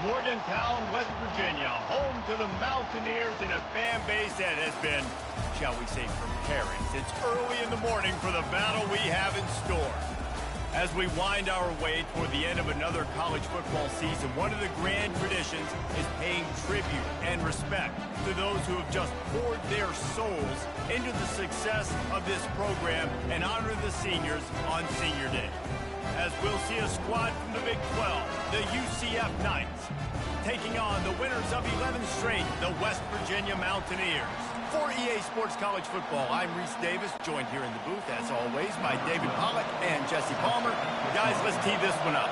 Morgantown, West Virginia, home to the Mountaineers and a fan base that has been, shall we say, preparing since early in the morning for the battle we have in store. As we wind our way toward the end of another college football season, one of the grand traditions is paying tribute and respect to those who have just poured their souls into the success of this program and honor the seniors on Senior Day. As we'll see a squad from the Big 12, the UCF Knights, taking on the winners of 11 straight, the West Virginia Mountaineers. For EA Sports College Football, I'm Reese Davis, joined here in the booth, as always, by David Pollack and Jesse Palmer. Guys, let's tee this one up.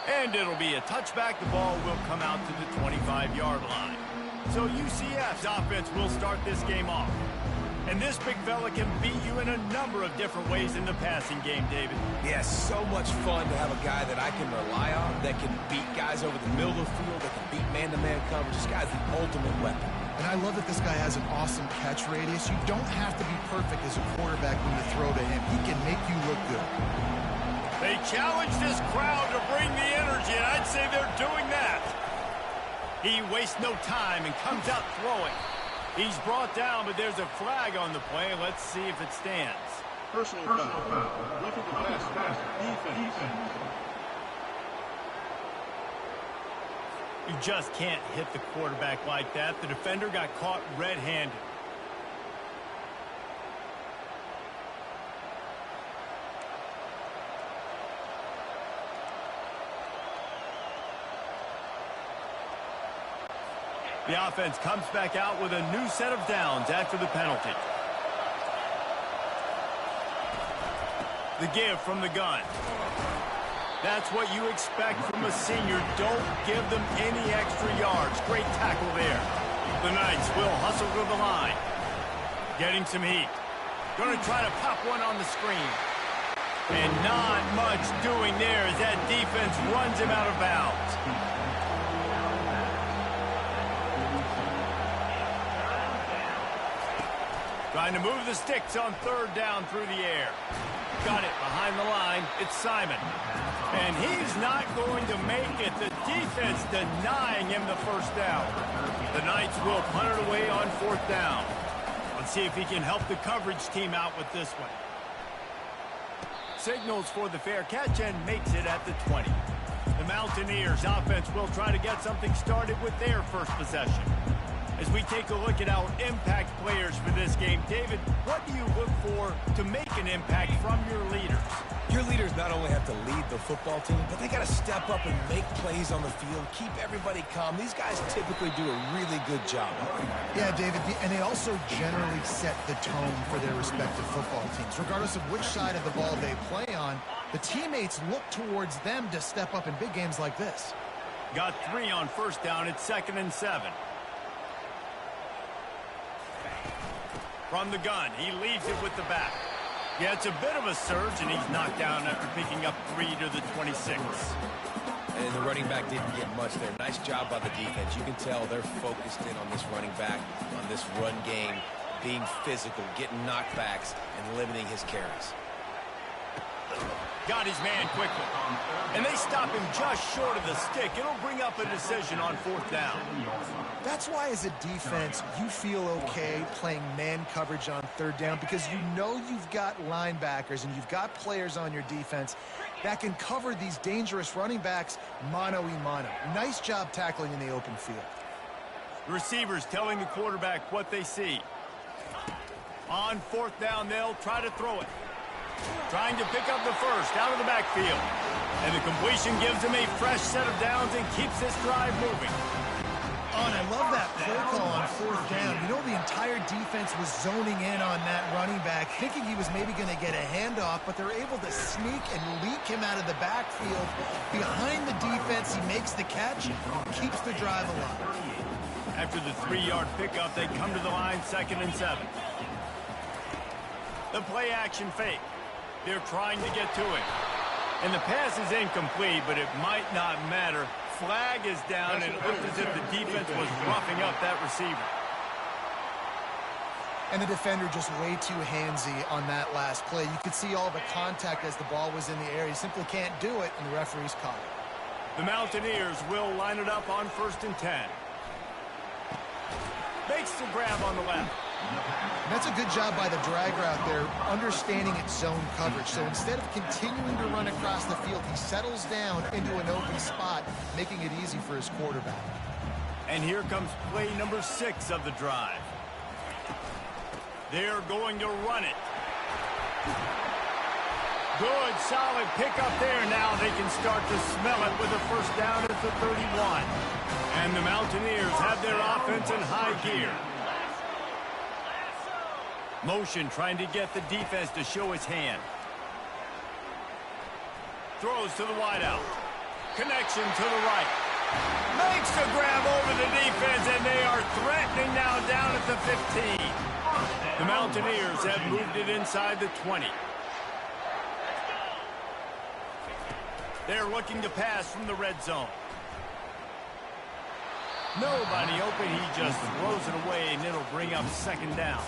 And it'll be a touchback. The ball will come out to the 25-yard line. So UCF's offense will start this game off. And this big fella can beat you in a number of different ways in the passing game, David. Yeah, so much fun to have a guy that I can rely on, that can beat guys over the middle of the field, that can beat man-to-man coverage. This guy's the ultimate weapon. And I love that this guy has an awesome catch radius. You don't have to be perfect as a quarterback when you throw to him. He can make you look good. They challenge this crowd to bring the energy, and I'd say they're doing that. He wastes no time and comes out throwing. He's brought down, but there's a flag on the play. Let's see if it stands. Personal foul. Roughing the pass. Defense. You just can't hit the quarterback like that. The defender got caught red-handed. The offense comes back out with a new set of downs after the penalty. The give from the gun. That's what you expect from a senior. Don't give them any extra yards. Great tackle there. The Knights will hustle to the line. Getting some heat. Going to try to pop one on the screen. And not much doing there as that defense runs him out of bounds. Trying to move the sticks on third down through the air. Got it behind the line. It's Simon. And he's not going to make it. The defense denying him the first down. The Knights will punt it away on fourth down. Let's see if he can help the coverage team out with this one. Signals for the fair catch and makes it at the 20. The Mountaineers offense will try to get something started with their first possession. As we take a look at our impact players for this game, David, what do you look for to make an impact from your leaders? Your leaders not only have to lead the football team, but they got to step up and make plays on the field, keep everybody calm. These guys typically do a really good job. Yeah, David, and they also generally set the tone for their respective football teams. Regardless of which side of the ball they play on, the teammates look towards them to step up in big games like this. Got 3 on first down. It's 2nd and 7. From the gun, he leaves it with the back. Yeah, it's a bit of a surge, and he's knocked down after picking up 3 to the 26. And the running back didn't get much there. Nice job by the defense. You can tell they're focused in on this running back, on this run game, being physical, getting knockbacks, and limiting his carries. Got his man quickly. And they stop him just short of the stick. It'll bring up a decision on fourth down. That's why, as a defense, you feel okay playing man coverage on third down, because you know you've got linebackers and you've got players on your defense that can cover these dangerous running backs mano-a-mano. Nice job tackling in the open field. Receivers telling the quarterback what they see. On fourth down, they'll try to throw it. Trying to pick up the first out of the backfield. And the completion gives him a fresh set of downs and keeps this drive moving. Oh, and I love that play call on fourth down. You know, the entire defense was zoning in on that running back, thinking he was maybe going to get a handoff, but they're able to sneak and leak him out of the backfield. Behind the defense, he makes the catch, keeps the drive alive. After the 3-yard pickup, they come to the line, 2nd and 7. The play action fake. They're trying to get to him. And the pass is incomplete, but it might not matter. Flag is down, and it looked as if the defense was roughing up that receiver. And the defender just way too handsy on that last play. You could see all the contact as the ball was in the air. He simply can't do it, and the referee's caught it. The Mountaineers will line it up on 1st and 10. Makes the grab on the left. And that's a good job by the drag route there, understanding its zone coverage. So instead of continuing to run across the field, he settles down into an open spot, making it easy for his quarterback. And here comes play number 6 of the drive. They're going to run it. Good, solid pickup there. Now they can start to smell it with a first down at the 31. And the Mountaineers have their offense in high gear. Motion trying to get the defense to show his hand. Throws to the wideout. Connection to the right. Makes the grab over the defense, and they are threatening now down at the 15. The Mountaineers have moved it inside the 20. They're looking to pass from the red zone. Nobody open. He just throws it away, and it'll bring up 2nd down.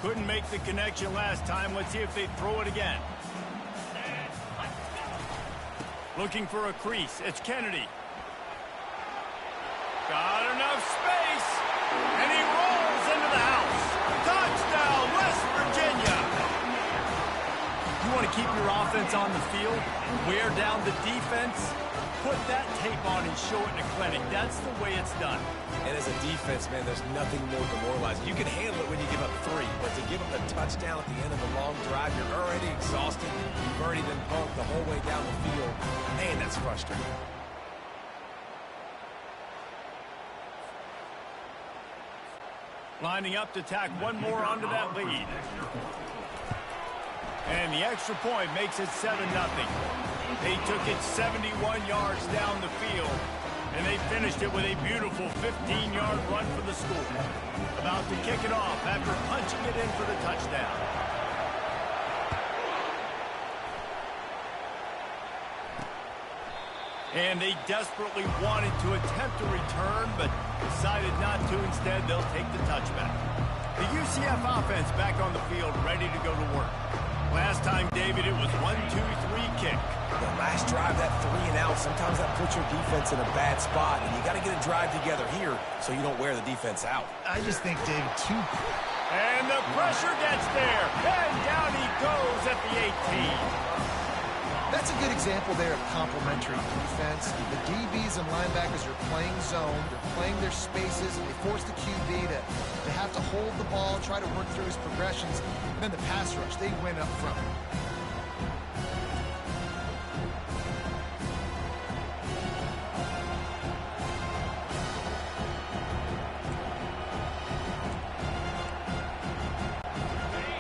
Couldn't make the connection last time. Let's see if they throw it again. Looking for a crease. It's Kennedy. Got enough space. And he rolls into the house. Touchdown, West Virginia. You want to keep your offense on the field, wear down the defense, put that tape on and show it in a clinic. That's the way it's done. And as a defense, man, there's nothing more demoralizing. You can handle it when you give up 3, but to give up a touchdown at the end of a long drive, you're already exhausted. You've already been pumped the whole way down the field. Man, that's frustrating. Lining up to tack one more onto that lead. And the extra point makes it 7-0. They took it 71 yards down the field, and they finished it with a beautiful 15-yard run for the score. About to kick it off after punching it in for the touchdown. And they desperately wanted to attempt a return, but decided not to. Instead, they'll take the touchback. The UCF offense back on the field, ready to go to work. Last time, David, it was 1-2-3 kick. The last drive, that 3 and out, sometimes that puts your defense in a bad spot, and you got to get a drive together here so you don't wear the defense out. I just think, David, And the pressure gets there, and down he goes at the 18. That's a good example there of complementary defense. The DBs and linebackers are playing zone, they're playing their spaces, and they force the QB to have to hold the ball, try to work through his progressions. And then the pass rush, they win up front.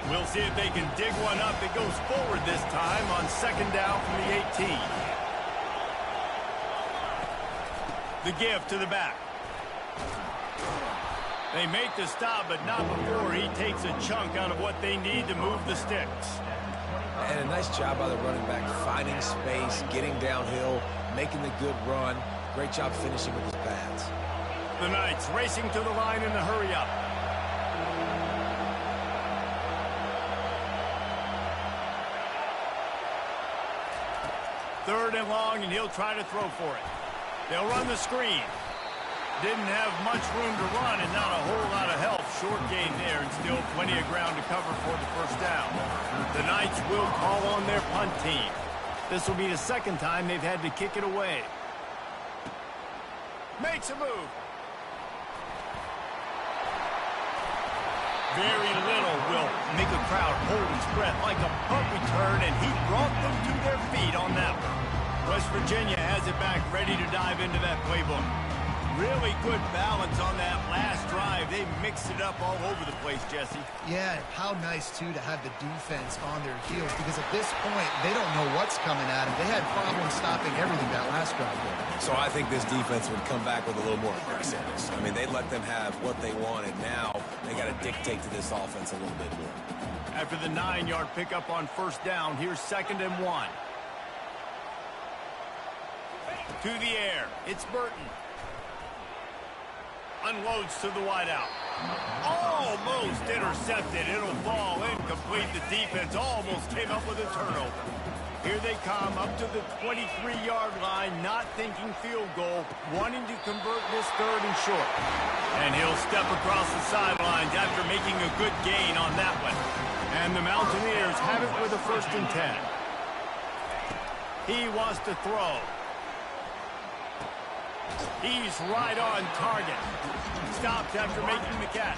We'll see if they can dig one up. It goes forward this time on 2nd down from the 18. The give to the back. They make the stop, but not before he takes a chunk out of what they need to move the sticks. And a nice job by the running back, finding space, getting downhill, making the good run. Great job finishing with his pads. The Knights racing to the line in the hurry-up. Third and long, and he'll try to throw for it. They'll run the screen. Didn't have much room to run and not a whole lot of help. Short gain there and still plenty of ground to cover for the first down. The Knights will call on their punt team. This will be the 2nd time they've had to kick it away. Makes a move. Very little will make a crowd hold its breath like a punt return, and he brought them to their feet on that one. West Virginia has it back, ready to dive into that playbook. Really good balance on that last drive. They mixed it up all over the place, Jesse. Yeah, how nice, too, to have the defense on their heels, because at this point, they don't know what's coming at them. They had problems stopping everything that last drive. So I think this defense would come back with a little more aggressiveness. I mean, they let them have what they wanted. Now they got to dictate to this offense a little bit more. After the 9-yard pickup on first down, here's 2nd and 1. To the air, it's Burton. unloads to the wideout. Almost intercepted. It'll fall incomplete. The defense almost came up with a turnover. Here they come up to the 23-yard line, not thinking field goal, wanting to convert this 3rd and short. And he'll step across the sidelines after making a good gain on that one. And the Mountaineers have it with a 1st and 10. He wants to throw. He's right on target. Stopped after making the catch.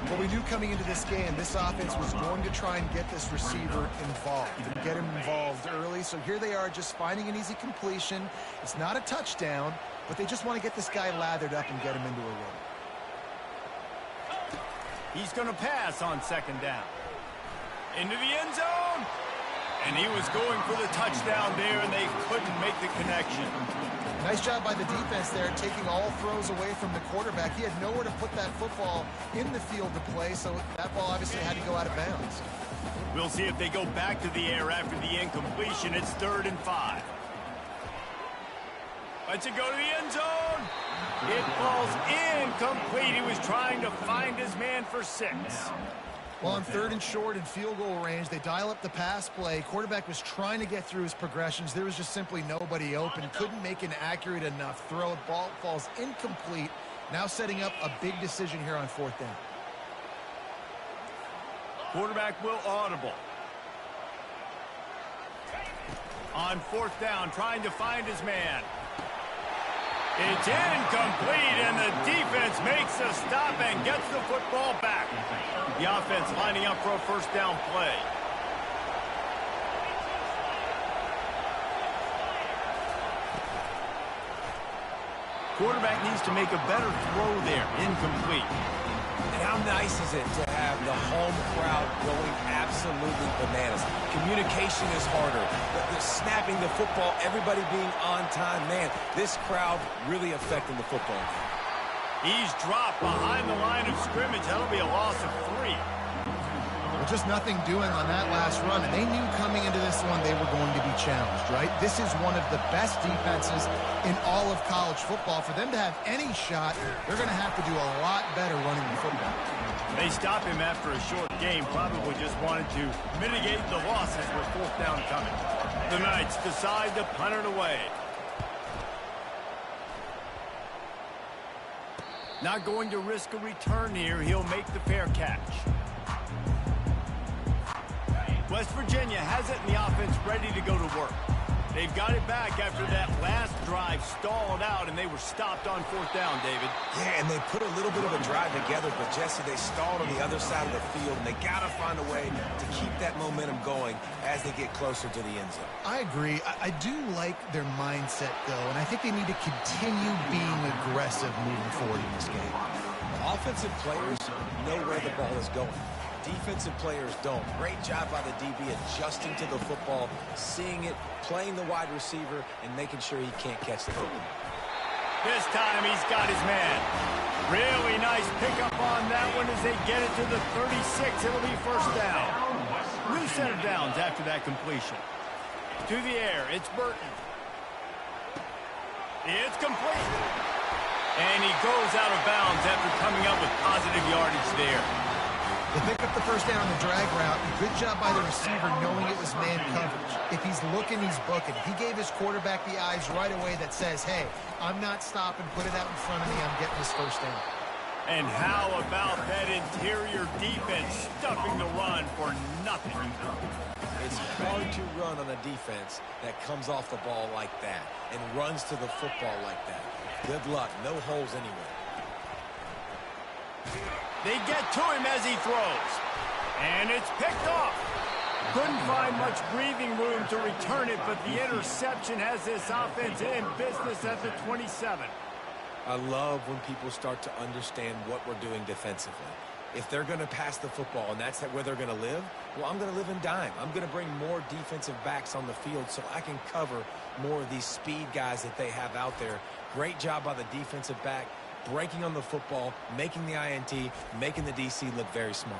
Well, we knew coming into this game, this offense was going to try and get this receiver involved and get him involved early. So here they are just finding an easy completion. It's not a touchdown, but they just want to get this guy lathered up and get him into a rhythm. He's going to pass on 2nd down. Into the end zone. And he was going for the touchdown there, and they couldn't make the connection. Nice job by the defense there, taking all throws away from the quarterback. He had nowhere to put that football in the field to play, so that ball obviously had to go out of bounds. We'll see if they go back to the air after the incompletion. It's 3rd and 5. Let's it go to the end zone. It falls incomplete. He was trying to find his man for 6. Well, on 3rd and short and field goal range, they dial up the pass play. Quarterback was trying to get through his progressions. There was just simply nobody open. Couldn't make an accurate enough throw. Ball falls incomplete. Now setting up a big decision here on 4th down. Quarterback will audible. On 4th down, trying to find his man. It's incomplete, and the defense makes a stop and gets the football back. The offense lining up for a 1st down play. Quarterback needs to make a better throw there. Incomplete. And how nice is it to have the home crowd going absolutely bananas? Communication is harder. The snapping the football, everybody being on time. Man, this crowd really affecting the football. He's dropped behind the line of scrimmage. That'll be a loss of 3. Well, just nothing doing on that last run, and they knew coming into this one they were going to be challenged, right? This is one of the best defenses in all of college football. For them to have any shot, they're going to have to do a lot better running the football. They stop him after a short game, probably just wanted to mitigate the losses with 4th down coming. The Knights decide to punt it away. Not going to risk a return here. He'll make the fair catch. West Virginia has it, and the offense ready to go to work. They've got it back after that last drive stalled out, and they were stopped on 4th down, David. Yeah, and they put a little bit of a drive together, but Jesse, they stalled on the other side of the field, and they got to find a way to keep that momentum going as they get closer to the end zone. I agree. I do like their mindset, though, and I think they need to continue being aggressive moving forward in this game. Offensive players know where the ball is going. Defensive players don't. Great job by the DB adjusting to the football, seeing it, playing the wide receiver, and making sure he can't catch the football. This time he's got his man. Really nice pickup on that one as they get it to the 36. It'll be 1st down. New set of downs after that completion. To the air, it's Burton. It's complete. And he goes out of bounds after coming up with positive yardage there. They pick up the 1st down on the drag route. Good job by the receiver knowing it was man coverage. If he's looking, he's booking. He gave his quarterback the eyes right away that says, hey, I'm not stopping. Put it out in front of me. I'm getting this 1st down. And how about that interior defense stuffing the run for nothing? It's hard to run on a defense that comes off the ball like that and runs to the football like that. Good luck. No holes anywhere. They get to him as he throws. And it's picked off. Couldn't find much breathing room to return it, but the interception has this offense in business at the 27. I love when people start to understand what we're doing defensively. If they're going to pass the football and that's where they're going to live, well, I'm going to live in dime. I'm going to bring more defensive backs on the field so I can cover more of these speed guys that they have out there. Great job by the defensive back. Breaking on the football, making the INT, making the DC look very smart.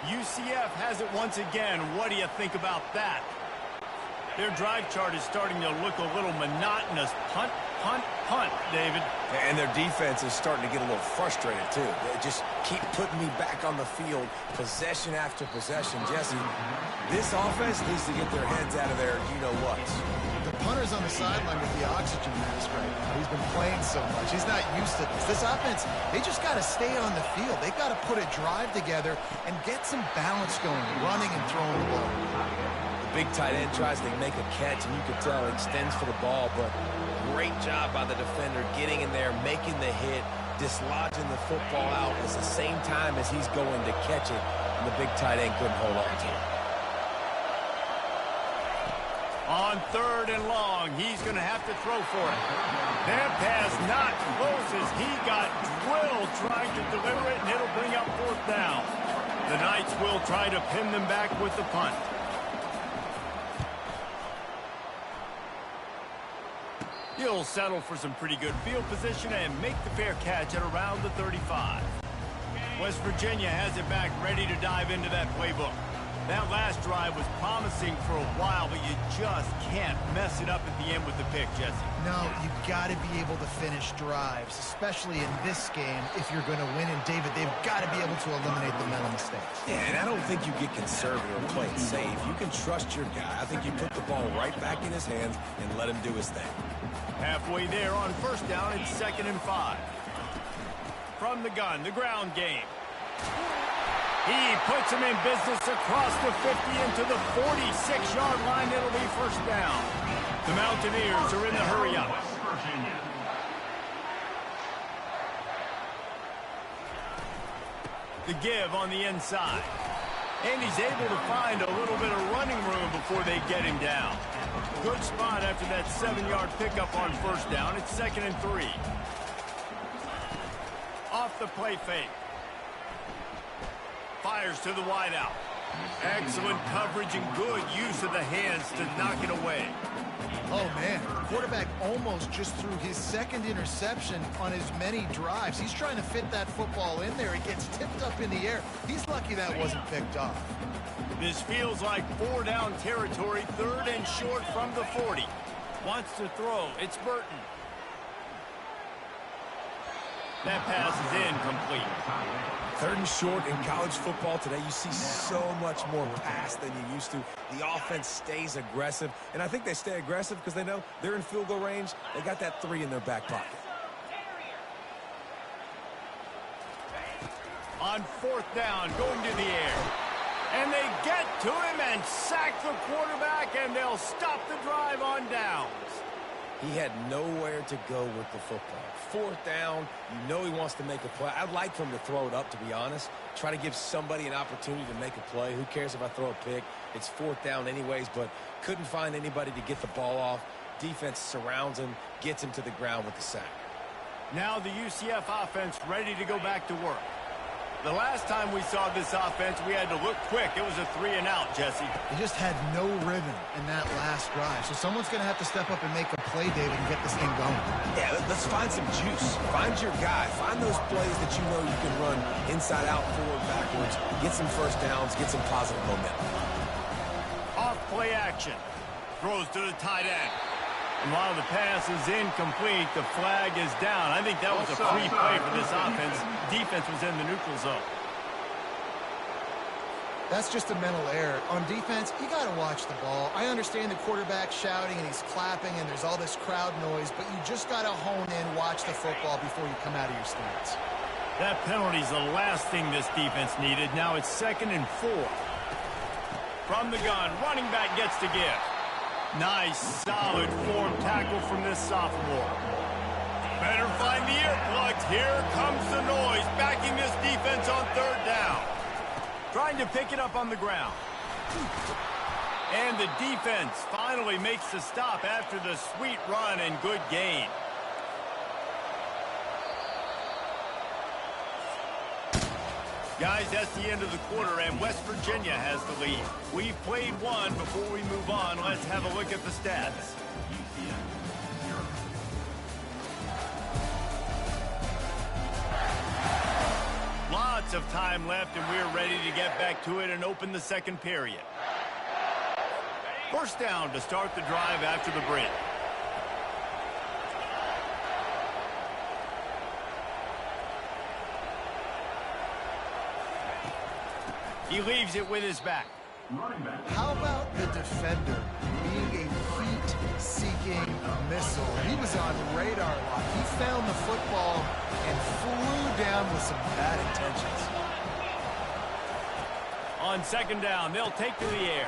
UCF has it once again. What do you think about that? Their drive chart is starting to look a little monotonous. Punt, punt, punt, David. And their defense is starting to get a little frustrated, too. They just keep putting me back on the field, possession after possession. Jesse, this offense needs to get their heads out of their you-know-whats. The punter's on the sideline with the oxygen mask right now. He's been playing so much. He's not used to this. This offense, they just got to stay on the field. They've got to put a drive together and get some balance going, running and throwing the ball. The big tight end tries to make a catch, and you can tell he extends for the ball, but great job by the defender getting in there, making the hit, dislodging the football out at the same time as he's going to catch it, and the big tight end couldn't hold on to it. On 3rd and long, he's going to have to throw for it. That pass not close as he got drilled trying to deliver it, and it'll bring up 4th down. The Knights will try to pin them back with the punt. He'll settle for some pretty good field position and make the fair catch at around the 35. West Virginia has it back, ready to dive into that playbook. That last drive was promising for a while, but you just can't mess it up at the end with the pick, Jesse. No, you've got to be able to finish drives, especially in this game if you're going to win. And, David, they've got to be able to eliminate the mental mistakes. Yeah, and I don't think you get conservative or play it safe. You can trust your guy. I think you put the ball right back in his hands and let him do his thing. Halfway there on 1st down, it's 2nd and 5. From the gun, the ground game. He puts him in business across the 50 into the 46-yard line. It'll be 1st down. The Mountaineers are in the hurry-up. The give on the inside. And he's able to find a little bit of running room before they get him down. Good spot after that 7-yard pickup on 1st down. It's 2nd and 3. Off the play fake. Fires to the wideout. Excellent coverage and good use of the hands to knock it away. Oh, man. The quarterback almost just threw his 2nd interception on as many drives. He's trying to fit that football in there. It gets tipped up in the air. He's lucky that wasn't picked off. This feels like 4-down territory, 3rd and short from the 40. Wants to throw. It's Burton. That pass is incomplete. 3rd and short in college football today, you see so much more pass than you used to. The offense stays aggressive, and I think they stay aggressive because they know they're in field goal range. They got that 3 in their back pocket. On 4th down, going to the air. And they get to him and sack the quarterback, and they'll stop the drive on downs. He had nowhere to go with the football. 4th down, you know he wants to make a play. I'd like for him to throw it up, to be honest. Try to give somebody an opportunity to make a play. Who cares if I throw a pick? It's 4th down anyways, but couldn't find anybody to get the ball off. Defense surrounds him, gets him to the ground with the sack. Now the UCF offense ready to go back to work. The last time we saw this offense, we had to look quick. It was a 3-and-out, Jesse. They just had no rhythm in that last drive. So someone's going to have to step up and make a play, David, and get this thing going. Yeah, let's find some juice. Find your guy. Find those plays that you know you can run inside out, forward, backwards. Get some 1st downs. Get some positive momentum. Off play action. Throws to the tight end. And while the pass is incomplete, the flag is down. I think that was a free play for this offense. Defense was in the neutral zone. That's just a mental error. On defense, you got to watch the ball. I understand the quarterback shouting and he's clapping and there's all this crowd noise, but you just got to hone in, watch the football before you come out of your stance. That penalty is the last thing this defense needed. Now it's 2nd and 4. From the gun, running back gets to give. Nice, solid form tackle from this sophomore. Better find the earplugs. Here comes the noise, backing this defense on 3rd down. Trying to pick it up on the ground. And the defense finally makes the stop after the sweet run and good gain. Guys, that's the end of the quarter, and West Virginia has the lead. We've played one. Before we move on, let's have a look at the stats. Lots of time left, and we're ready to get back to it and open the 2nd period. First down to start the drive after the break. He leaves it with his back. How about the defender being a heat-seeking missile? He was on radar lock. He found the football and flew down with some bad intentions. On second down, they'll take to the air.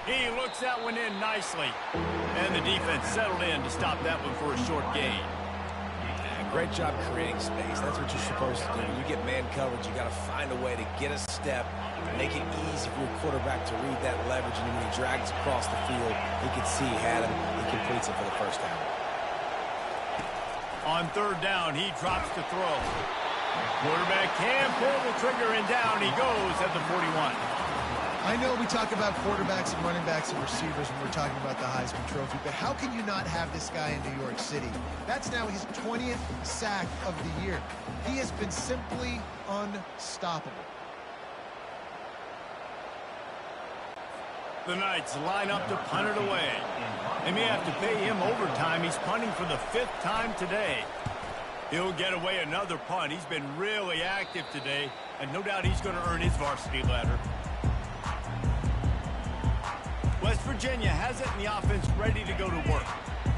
He looks that one in nicely. And the defense settled in to stop that one for a short gain. Great job creating space. That's what you're supposed to do. When you get man coverage, you got to find a way to get a step, make it easy for your quarterback to read that leverage, and when he drags across the field, he can see he had him. He completes it for the first down. On third down, he drops to throw. Quarterback can pull the trigger, and down he goes at the 41. I know we talk about quarterbacks and running backs and receivers when we're talking about the Heisman Trophy, but how can you not have this guy in New York City? That's now his 20th sack of the year. He has been simply unstoppable. The Knights line up to punt it away. They may have to pay him overtime. He's punting for the 5th time today. He'll get away another punt. He's been really active today, and no doubt he's going to earn his varsity ladder. West Virginia has it in the offense ready to go to work.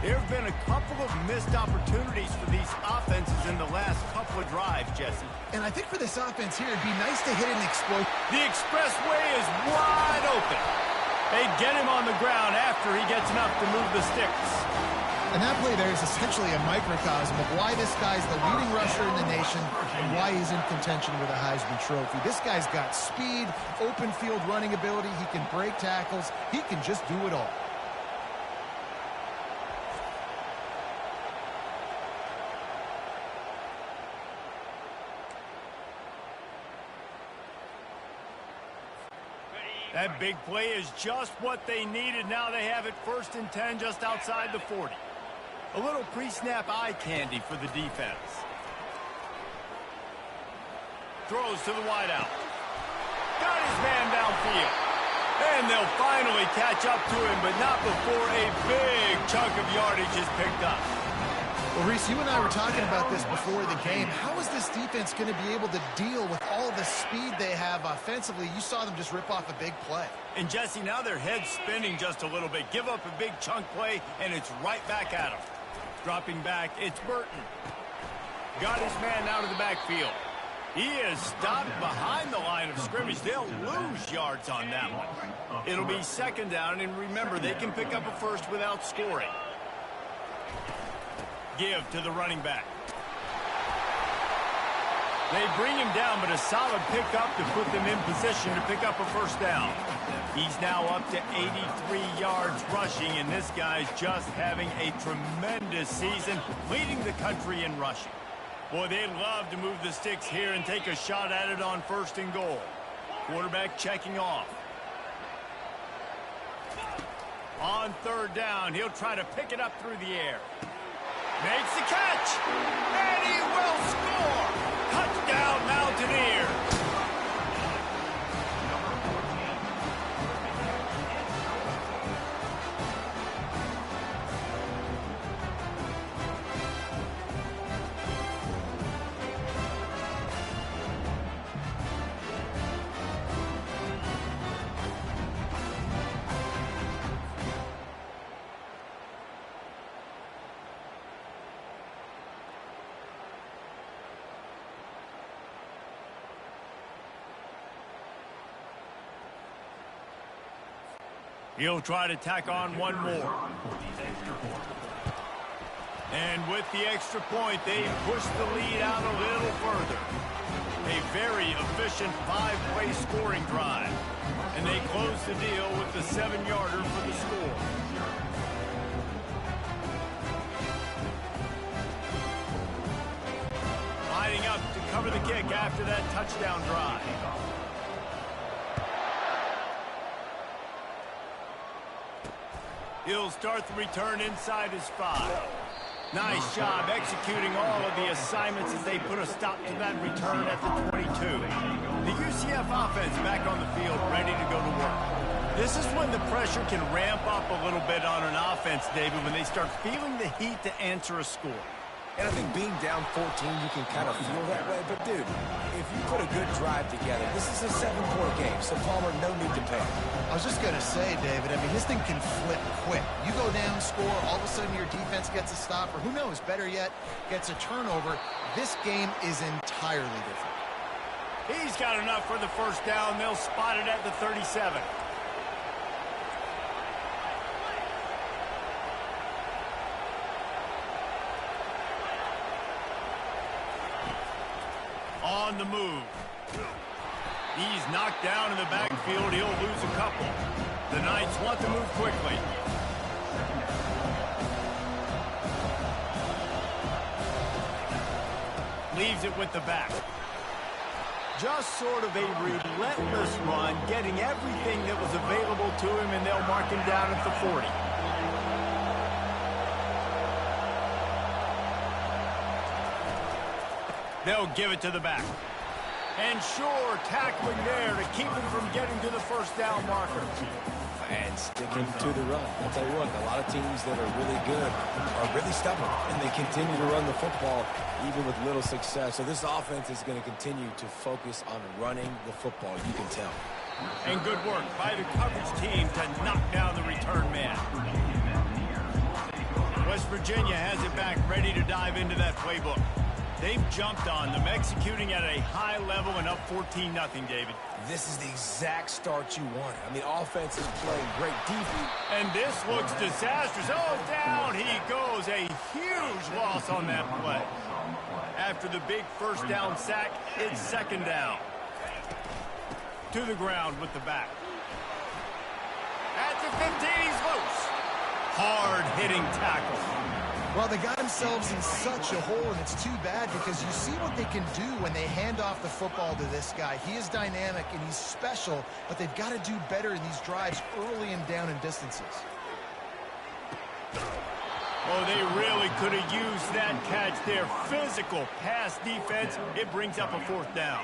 There have been a couple of missed opportunities for these offenses in the last couple of drives, Jesse. And I think for this offense here, it'd be nice to hit an explosion. The expressway is wide open. They get him on the ground after he gets enough to move the sticks. And that play there is essentially a microcosm of why this guy's the leading rusher in the nation and why he's in contention with a Heisman Trophy. This guy's got speed, open field running ability. He can break tackles. He can just do it all. That big play is just what they needed. Now they have it 1st and 10 just outside the 40. A little pre-snap eye candy for the defense. Throws to the wideout. Got his man downfield. And they'll finally catch up to him, but not before a big chunk of yardage is picked up. Well, Reese, you and I were talking about this before the game. How is this defense going to be able to deal with all the speed they have offensively? You saw them just rip off a big play. And, Jesse, now their head's spinning just a little bit. Give up a big chunk play, and it's right back at them. Dropping back, it's Burton. Got his man out of the backfield. He is stopped behind the line of scrimmage. They'll lose yards on that one. It'll be 2nd down, and remember, they can pick up a first without scoring. Give to the running back. They bring him down, but a solid pickup to put them in position to pick up a first down. He's now up to 83 yards rushing, and this guy's just having a tremendous season, leading the country in rushing. Boy, they'd love to move the sticks here and take a shot at it on 1st and goal. Quarterback checking off. On 3rd down, he'll try to pick it up through the air. Makes the catch, and he will score! Touchdown, Mountaineers! He'll try to tack on one more. And with the extra point, they push the lead out a little further. A very efficient 5-play scoring drive. And they close the deal with the 7-yarder for the score. Lining up to cover the kick after that touchdown drive. He'll start the return inside his 5. Nice job executing all of the assignments as they put a stop to that return at the 22. The UCF offense back on the field, ready to go to work. This is when the pressure can ramp up a little bit on an offense, David, when they start feeling the heat to answer a score. And I think being down 14, you can kind of feel that way. But, dude, if you put a good drive together, this is a 7-point game, so Palmer, no need to panic. I was just going to say, David, I mean, his thing can flip quick. You go down, score, all of a sudden your defense gets a stop, or who knows, better yet, gets a turnover. This game is entirely different. He's got enough for the first down. They'll spot it at the 37. On the move. He's knocked down in the backfield. He'll lose a couple. The Knights want to move quickly. Leaves it with the back. Just sort of a relentless run, getting everything that was available to him, and they'll mark him down at the 40. They'll give it to the back. And sure, tackling there to keep him from getting to the first down marker. And sticking to the run. I'll tell you what, a lot of teams that are really good are really stubborn, and they continue to run the football even with little success. So this offense is going to continue to focus on running the football, you can tell. And good work by the coverage team to knock down the return man. West Virginia has it back, ready to dive into that playbook. They've jumped on them, executing at a high level and up 14-0, David. This is the exact start you wanted. I mean, offense is playing great defense. And this looks disastrous. Oh, down he goes. A huge loss on that play. After the big first down sack, it's second down. To the ground with the back. At the 15, he's loose. Hard-hitting tackle. Well, they got themselves in such a hole, and it's too bad because you see what they can do when they hand off the football to this guy. He is dynamic, and he's special, but they've got to do better in these drives early and down in distances. Oh, they really could have used that catch there. Physical pass defense. It brings up a fourth down.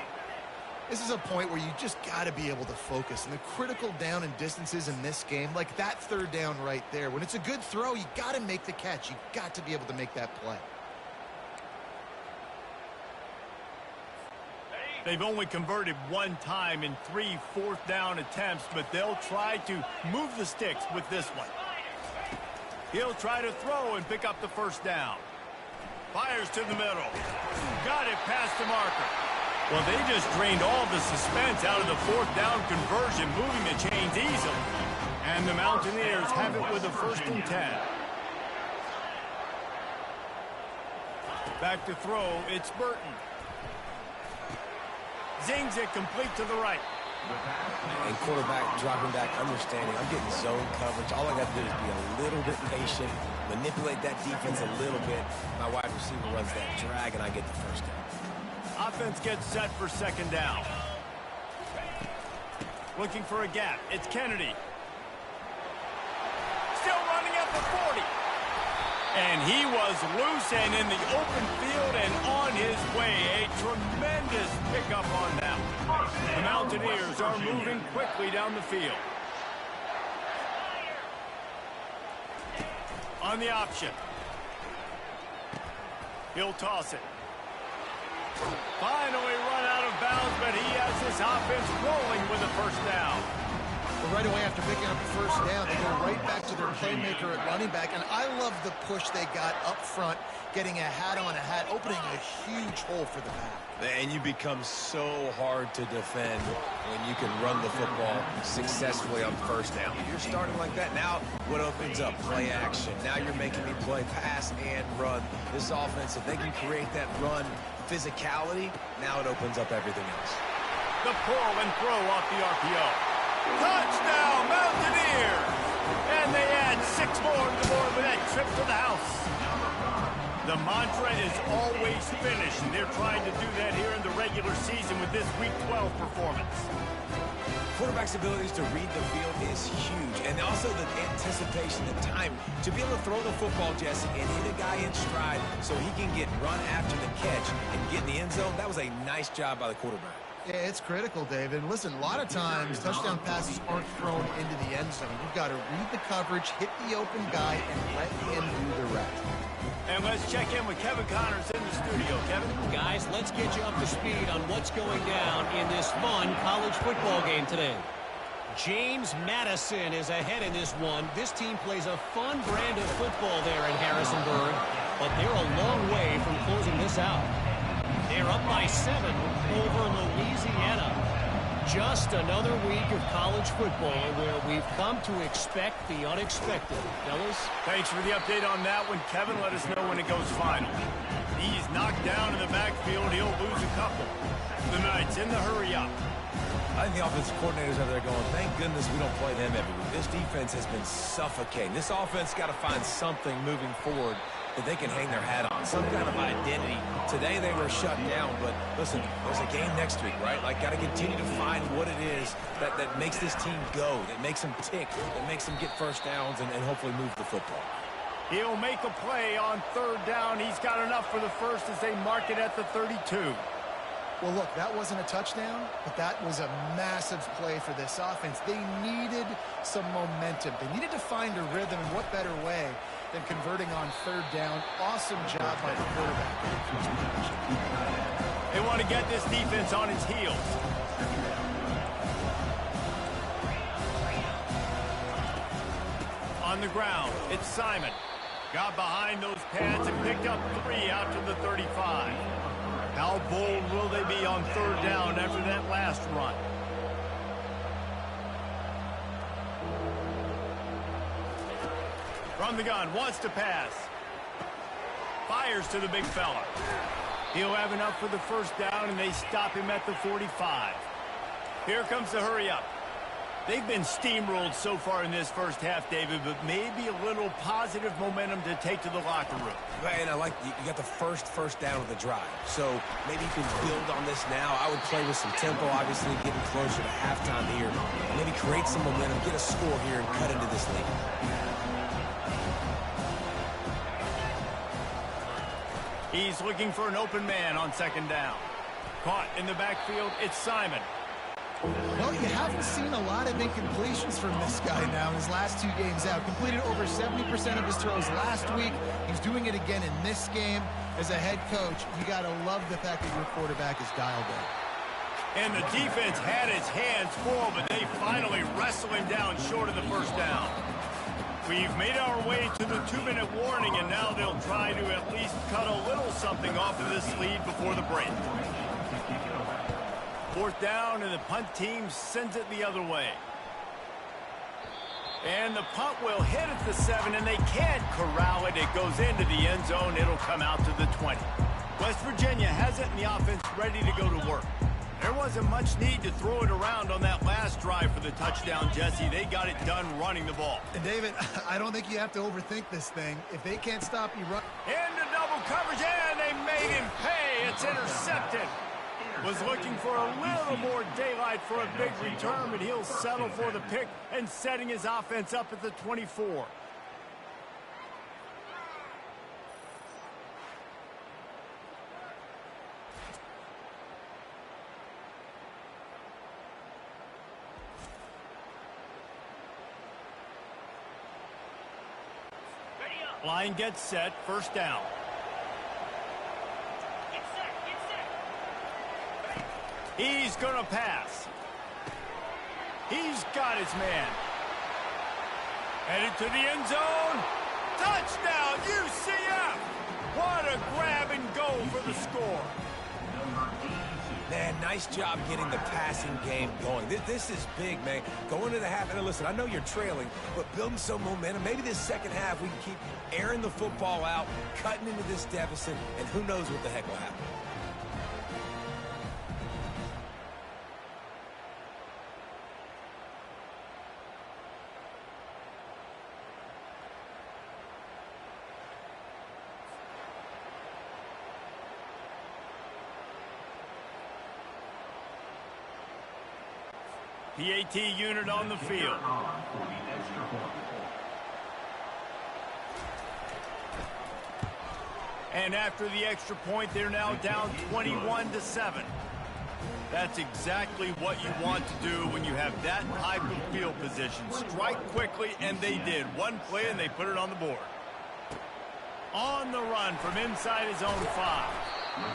This is a point where you just got to be able to focus. And the critical down and distances in this game, like that third down right there, when it's a good throw, you got to make the catch. You got to be able to make that play. They've only converted one time in 3 fourth-down attempts, but they'll try to move the sticks with this one. He'll try to throw and pick up the first down. Fires to the middle. Got it past the marker. Well, they just drained all the suspense out of the fourth down conversion, moving the chains easily. And the Mountaineers have it with a 1st and 10. Back to throw, it's Burton. Zings it complete to the right. And quarterback dropping back, understanding, I'm getting zone coverage. All I got to do is be a little bit patient, manipulate that defense a little bit. My wide receiver runs that drag, and I get the first down. Offense gets set for second down. Looking for a gap. It's Kennedy. Still running at the 40. And he was loose and in the open field and on his way. A tremendous pickup on that. The Mountaineers are moving quickly down the field. On the option. He'll toss it. Finally run out of bounds, but he has this offense rolling with a first down. But right away after picking up the first down, they go right back to their playmaker at running back. And I love the push they got up front, getting a hat on a hat, opening a huge hole for the back. And you become so hard to defend when you can run the football successfully on first down. You're starting like that. Now what opens up? Play action. Now you're making me play pass and run. This offense, if they can create that run physicality, now it opens up everything else. The pull and throw off the RPO. Touchdown, Mountaineers! And they add 6 more to the board with that trip to the house. The mantra is always finish, and they're trying to do that here in the regular season with this Week 12 performance. Quarterback's abilities to read the field is huge, and also the anticipation, the time to be able to throw the football, Jesse, and hit a guy in stride so he can get run after the catch and get in the end zone. That was a nice job by the quarterback. Yeah, it's critical, David. And listen, a lot of times touchdown passes aren't thrown into the end zone. You've got to read the coverage, hit the open guy, and let him do the rest. And let's check in with Kevin Connors in the studio. Kevin? Guys, let's get you up to speed on what's going down in this fun college football game today. James Madison is ahead in this one. This team plays a fun brand of football there in Harrisonburg, but they're a long way from closing this out. They're up by 7 over Louisiana. Just another week of college football where we've come to expect the unexpected. Fellas? Thanks for the update on that one, Kevin. Let us know when it goes final. He's knocked down in the backfield. He'll lose a couple. The Knights in the hurry up. I think the offensive coordinators over there going, thank goodness we don't play them every week. This defense has been suffocating. This offense got to find something moving forward that they can hang their hat on, some kind of identity. Today they were shut down, but listen, there's a game next week, right? Like, got to continue to find what it is that makes this team go, that makes them tick, that makes them get first downs and hopefully move the football. He'll make a play on 3rd down. He's got enough for the first as they mark it at the 32. Well, look, that wasn't a touchdown, but that was a massive play for this offense. They needed some momentum. They needed to find a rhythm, and what better way than converting on 3rd down. Awesome job by the quarterback. They want to get this defense on its heels. On the ground, it's Simon. Got behind those pads and picked up 3 out to the 35. How bold will they be on 3rd down after that last run? From the gun, wants to pass. Fires to the big fella. He'll have enough for the first down, and they stop him at the 45. Here comes the hurry up. They've been steamrolled so far in this first half, David, but maybe a little positive momentum to take to the locker room. And I like you got the first down of the drive. So maybe you can build on this now. I would play with some tempo, obviously, getting closer to halftime here. Maybe create some momentum, get a score here, and cut into this lead. He's looking for an open man on 2nd down. Caught in the backfield, it's Simon. Well, you haven't seen a lot of incompletions from this guy now in his last 2 games out. Completed over 70% of his throws last week. He's doing it again in this game. As a head coach, you got to love the fact that your quarterback is dialed in. And the defense had its hands full, but they finally wrestle him down short of the first down. We've made our way to the 2-minute warning, and now they'll try to at least cut a little something off of this lead before the break. 4th down, and the punt team sends it the other way. And the punt will hit at the 7, and they can't corral it. It goes into the end zone. It'll come out to the 20. West Virginia has it, and the offense ready to go to work. There wasn't much need to throw it around on that last drive for the touchdown, Jesse. They got it done running the ball. And, David, I don't think you have to overthink this thing. If they can't stop you running. Into double coverage, and they made him pay. It's intercepted. Was looking for a little more daylight for a big return, but he'll settle for the pick and setting his offense up at the 24. Line gets set, 1st down. He's going to pass. He's got his man. Headed to the end zone. Touchdown, UCF! What a grab and go for the score. Man, nice job getting the passing game going. This is big, man. Going to the half, and listen, I know you're trailing, but building some momentum. Maybe this second half we can keep airing the football out, cutting into this deficit, and who knows what the heck will happen. PAT unit on the field. And after the extra point, they're now down 21-7. That's exactly what you want to do when you have that type of field position. Strike quickly, and they did. One play, and they put it on the board. On the run from inside his own 5.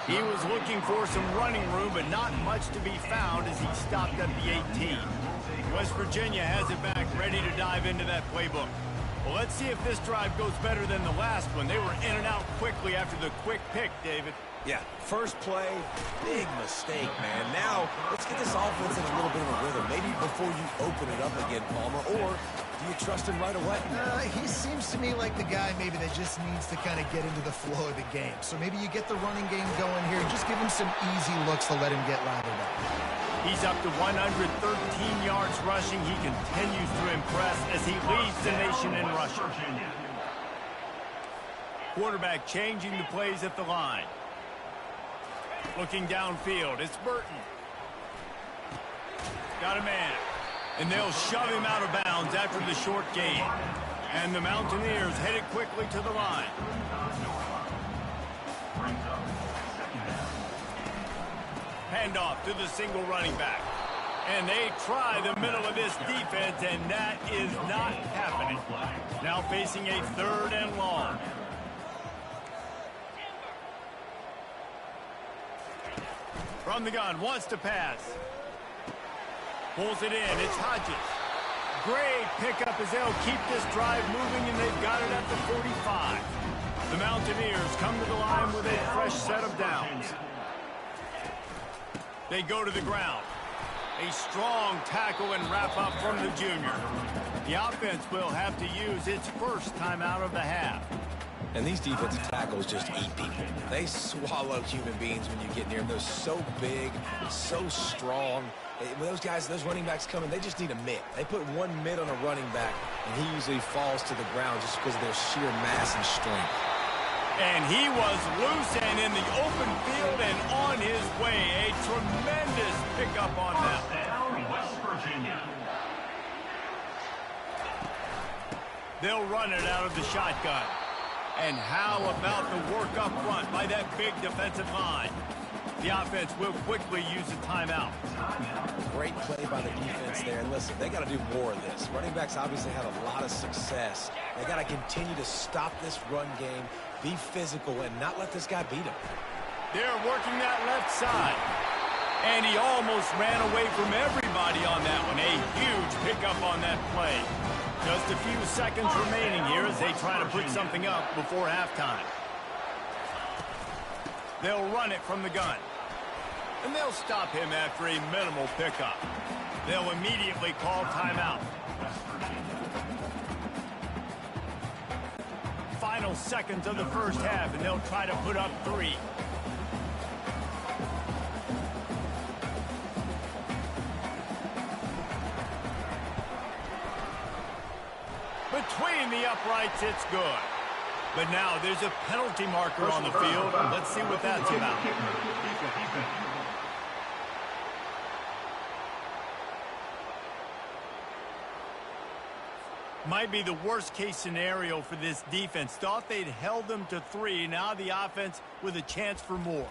He was looking for some running room, but not much to be found as he stopped at the 18. West Virginia has it back, ready to dive into that playbook. Well, let's see if this drive goes better than the last one. They were in and out quickly after the quick pick, David. Yeah, first play, big mistake, man. Now, let's get this offense in a little bit of a rhythm. Maybe before you open it up again, Palmer, or do you trust him right away? He seems to me like the guy maybe that just needs to kind of get into the flow of the game. So maybe you get the running game going here and just give him some easy looks to let him get lathered up. He's up to 113 yards rushing. He continues to impress as he leads the nation in rushing. Quarterback changing the plays at the line. Looking downfield, it's Burton. Got a man. And they'll shove him out of bounds after the short gain. And the Mountaineers headed quickly to the line. Handoff to the single running back. And they try the middle of this defense, and that is not happening. Now facing a 3rd and long. From the gun, wants to pass. Pulls it in, it's Hodges. Great pickup as they'll keep this drive moving, and they've got it at the 45. The Mountaineers come to the line with a fresh set of downs. They go to the ground. A strong tackle and wrap up from the junior. The offense will have to use its first timeout of the half. And these defensive tackles just eat people. They swallow human beings when you get near them. They're so big, so strong. When those guys, those running backs come in, they just need a mitt. They put one mitt on a running back, and he usually falls to the ground just because of their sheer mass and strength. And he was loose and in the open field and on his way. A tremendous pickup on that. West Virginia. They'll run it out of the shotgun. And how about the work up front by that big defensive line? The offense will quickly use a timeout. Great play by the defense there. And listen, they got to do more of this. Running backs obviously had a lot of success. They got to continue to stop this run game, be physical, and not let this guy beat him. They're working that left side. And he almost ran away from everybody on that one. A huge pickup on that play. Just a few seconds remaining here as they try to put something up before halftime. They'll run it from the gun. And they'll stop him after a minimal pickup. They'll immediately call timeout. Final seconds of the first half, and they'll try to put up 3. Between the uprights, it's good. But now there's a penalty marker on the field. Let's see what that's about. Might be the worst case scenario for this defense. Thought they'd held them to 3. Now the offense with a chance for more.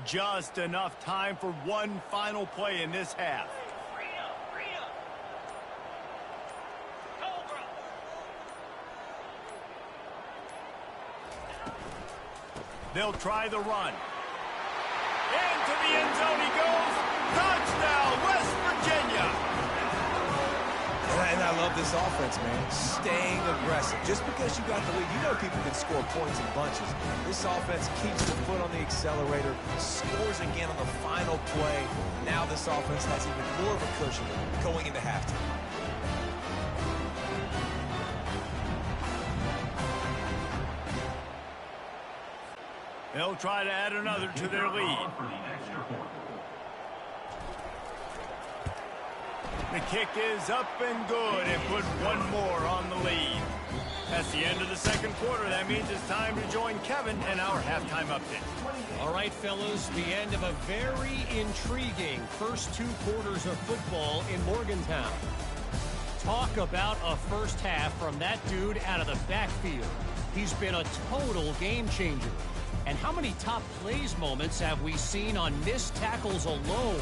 Just enough time for one final play in this half. They'll try the run. Into the end zone he goes. Touchdown, West Virginia. And I love this offense, man. Staying aggressive. Just because you got the lead, you know people can score points in bunches. This offense keeps the foot on the accelerator, scores again on the final play. Now this offense has even more of a cushion going into halftime. They'll try to add another to their lead. The kick is up and good and put one more on the lead. That's the end of the second quarter. That means it's time to join Kevin and our halftime update. All right, fellas, the end of a very intriguing first 2 quarters of football in Morgantown. Talk about a first half from that dude out of the backfield. He's been a total game changer. And how many top plays moments have we seen on missed tackles alone?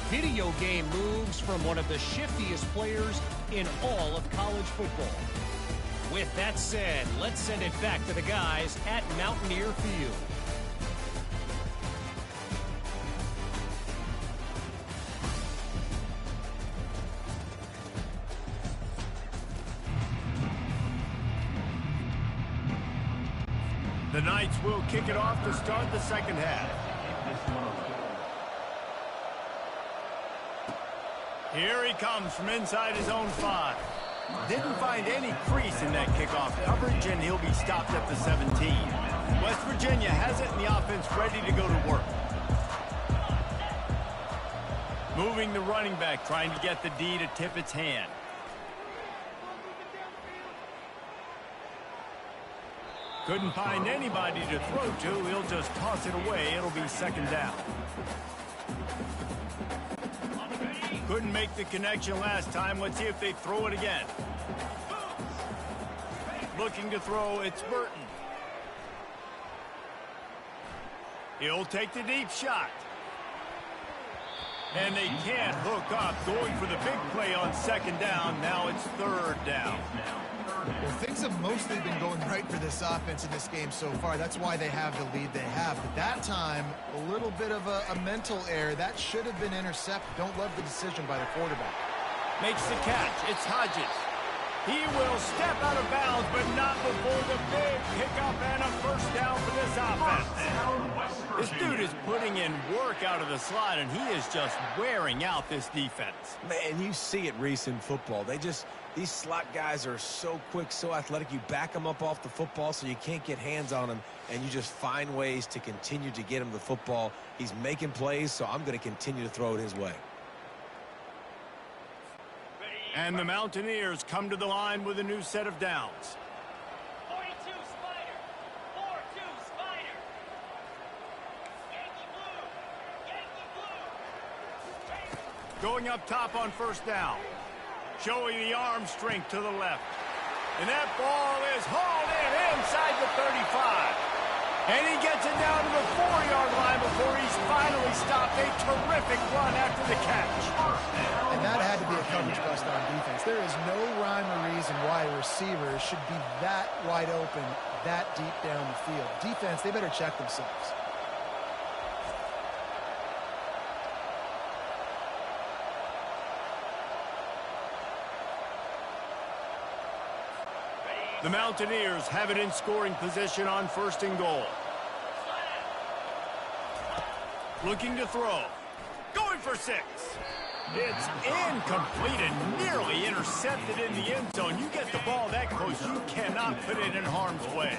Video game moves from one of the shiftiest players in all of college football. With that said, let's send it back to the guys at Mountaineer Field. The Knights will kick it off to start the second half. Here he comes from inside his own 5. Didn't find any crease in that kickoff coverage, and he'll be stopped at the 17. West Virginia has it, and the offense ready to go to work. Moving the running back, trying to get the D to tip its hand. Couldn't find anybody to throw to. He'll just toss it away. It'll be second down. Couldn't make the connection last time. Let's see if they throw it again. Looking to throw, it's Burton. He'll take the deep shot. And they can't hook up. Going for the big play on second down. Now it's third down. Well, things have mostly been going right for this offense in this game so far. That's why they have the lead they have. But that time, a little bit of a mental error. That should have been intercepted. Don't love the decision by the quarterback. Makes the catch. It's Hodges. He will step out of bounds, but not before the big pickup and a first down for this offense. This dude is putting in work out of the slot, and he is just wearing out this defense. Man, you see it, Reese, in football. These slot guys are so quick, so athletic. You back them up off the football so you can't get hands on them, and you just find ways to continue to get him the football. He's making plays, so I'm going to continue to throw it his way. And the Mountaineers come to the line with a new set of downs. 42 Spider. 4-2 Spider. Yankee blue. Yankee blue. Going up top on first down. Showing the arm strength to the left. And that ball is hauled in inside the 35. And he gets it down to the 4-yard line before he's finally stopped. A terrific run after the catch. And that had to be a coverage bust on defense. There is no rhyme or reason why a receiver should be that wide open, that deep down the field. Defense, they better check themselves. The Mountaineers have it in scoring position on first and goal. Looking to throw. Going for 6. It's incomplete and nearly intercepted in the end zone. You get the ball that close, you cannot put it in harm's way.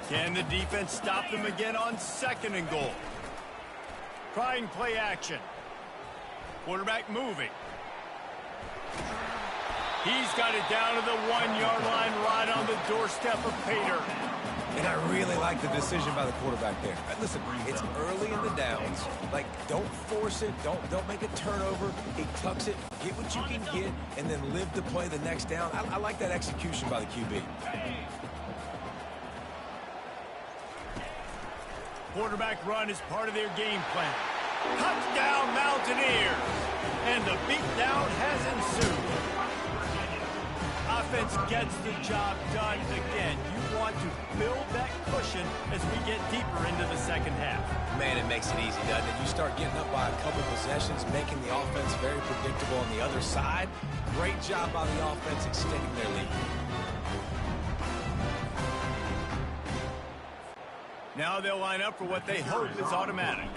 Can the defense stop them again on second and goal? Trying play action. Quarterback moving. He's got it down to the 1-yard line right on the doorstep of Pater. And I really like the decision by the quarterback there. Listen, it's early in the downs. Like, don't force it. Don't make a turnover. He tucks it, get what you can get, and then live to play the next down. I like that execution by the QB. Quarterback run is part of their game plan. Touchdown, Mountaineers! And the beatdown has ensued. Offense gets the job done again. You want to build that cushion as we get deeper into the second half. Man, it makes it easy, doesn't it? You start getting up by a couple possessions, making the offense very predictable on the other side. Great job by the offense extending their lead. Now they'll line up for what they hope is automatic.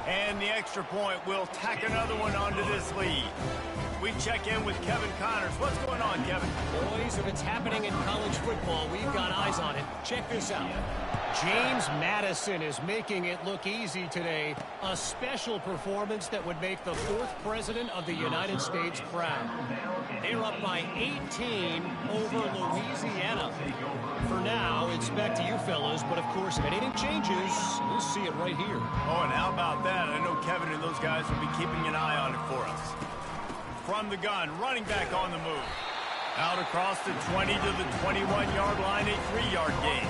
And the extra point will tack another one onto this lead. We check in with Kevin Connors. What's going on, Kevin? Boys, if it's happening in college football, we've got eyes on it. Check this out. James Madison is making it look easy today. A special performance that would make the 4th president of the United States proud. They're up by 18 over Louisiana. For now, it's back to you fellas, but of course, if anything changes, we'll see it right here. Oh, and how about that? I know Kevin and those guys will be keeping an eye on it for us. From the gun, running back on the move. Out across the 20 to the 21-yard line, a 3-yard gain.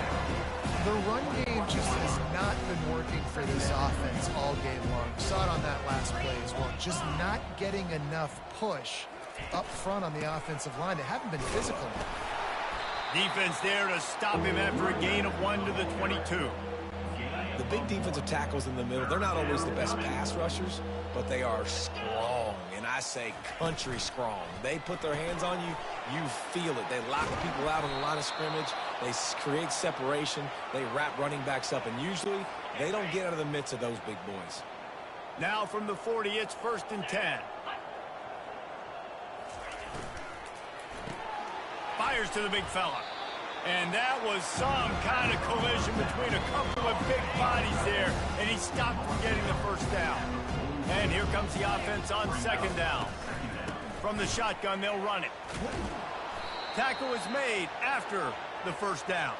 The run game just has not been working for this offense all game long. Saw it on that last play as well. Just not getting enough push up front on the offensive line. They haven't been physical. Defense there to stop him after a gain of 1 to the 22. The big defensive tackles in the middle, they're not always the best pass rushers, but they are strong, and I say country strong. They put their hands on you, you feel it. They lock people out on the line of scrimmage. They create separation. They wrap running backs up, and usually they don't get out of the midst of those big boys. Now from the 40, it's 1st and 10. Fires to the big fella. And that was some kind of collision between a couple of big bodies there, and he stopped from getting the first down. And here comes the offense on 2nd down. From the shotgun, they'll run it. Tackle is made after the first down.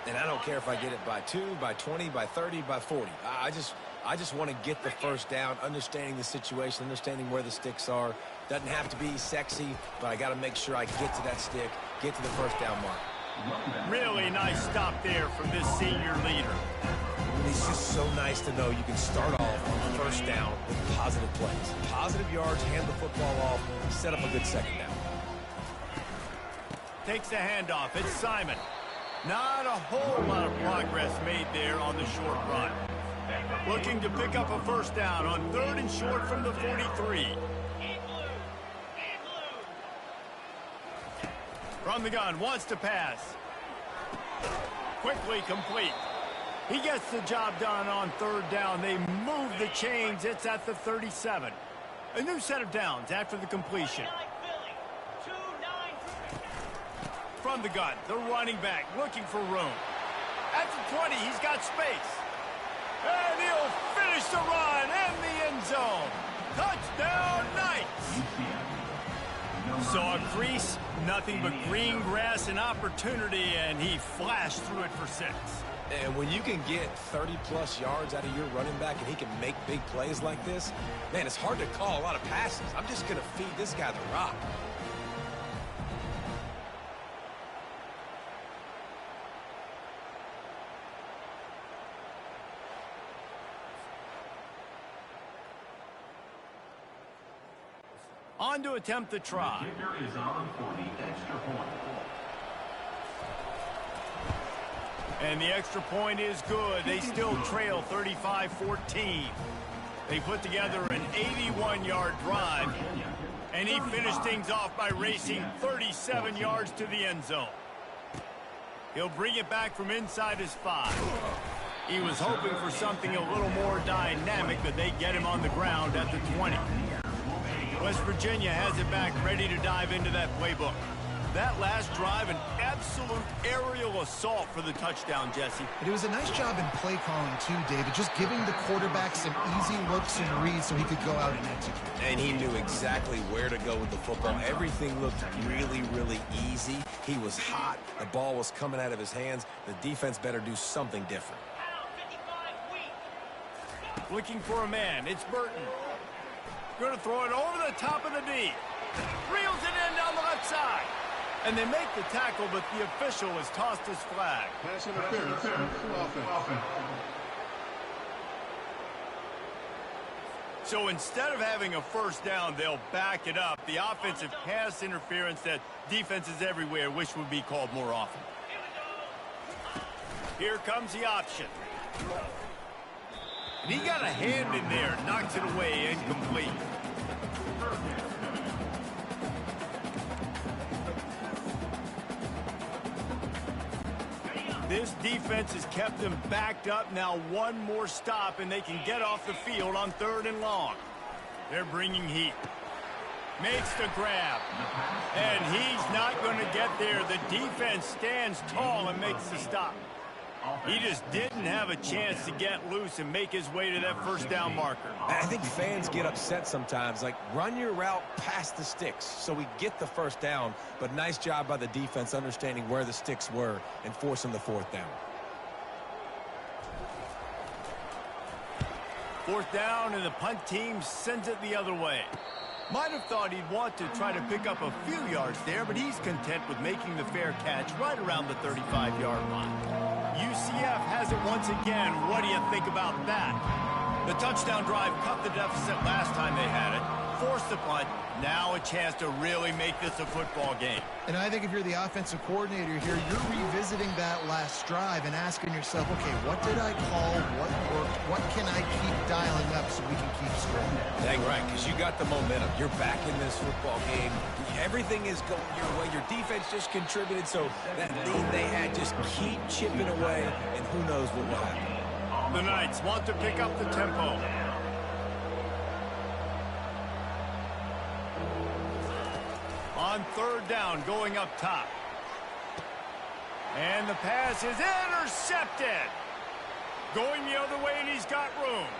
And I don't care if I get it by 2, by 20, by 30, by 40. I just want to get the first down, understanding the situation, understanding where the sticks are. Doesn't have to be sexy, but I got to make sure I get to that stick, get to the first down mark. Really nice stop there from this senior leader. It's just so nice to know you can start off on first down with positive plays. Positive yards, hand the football off, set up a good 2nd down. Takes the handoff. It's Simon. Not a whole lot of progress made there on the short run. Looking to pick up a first down on 3rd and short from the 43. From the gun, wants to pass. Quickly complete. He gets the job done on 3rd down. They move the chains. It's at the 37. A new set of downs after the completion. From the gun, the running back looking for room. At the 20, he's got space. And he'll finish the run in the end zone. Touchdown, Knights! Saw a crease, nothing but green grass and opportunity, and he flashed through it for 6. And when you can get 30-plus yards out of your running back and he can make big plays like this, man, it's hard to call a lot of passes. I'm just going to feed this guy the rock. On to attempt the try. Kicker is on for the extra point. And the extra point is good. They still trail 35-14. They put together an 81-yard drive, and he finished things off by racing 37 yards to the end zone. He'll bring it back from inside his 5. He was hoping for something a little more dynamic, but they get him on the ground at the 20. West Virginia has it back, ready to dive into that playbook. That last drive, an absolute aerial assault for the touchdown, Jesse. And it was a nice job in play calling too, David, just giving the quarterback some easy looks and reads so he could go out and execute. And he knew exactly where to go with the football. Everything looked really, really easy. He was hot. The ball was coming out of his hands. The defense better do something different. Looking for a man. It's Burton. Going to throw it over the top of the D. Reels it in down the left side. And they make the tackle, but the official has tossed his flag. Pass interference. Offense. So instead of having a first down, they'll back it up. The offensive pass interference that defenses everywhere wish would be called more often. Here comes the option. And he got a hand in there, knocks it away, incomplete. This defense has kept them backed up. Now one more stop, and they can get off the field on 3rd and long. They're bringing heat. Makes the grab. And he's not going to get there. The defense stands tall and makes the stop. He just didn't have a chance to get loose and make his way to that first down marker. I think fans get upset sometimes. Like, run your route past the sticks so we get the first down. But nice job by the defense understanding where the sticks were and forcing the 4th down. 4th down, and the punt team sends it the other way. Might have thought he'd want to try to pick up a few yards there, but he's content with making the fair catch right around the 35-yard line. UCF has it once again. What do you think about that? The touchdown drive cut the deficit last time they had it, forced the punt. Now a chance to really make this a football game. And I think if you're the offensive coordinator here, you're revisiting that last drive and asking yourself, okay, what did I call? What worked? What can I keep dialing up so we can keep scoring? Dang right, because you got the momentum. You're back in this football game. Everything is going your way. Your defense just contributed, so that lead they had, just keep chipping away, and who knows what will happen. The Knights want to pick up the tempo. On third down, going up top. And the pass is intercepted. Going the other way, and he's got room.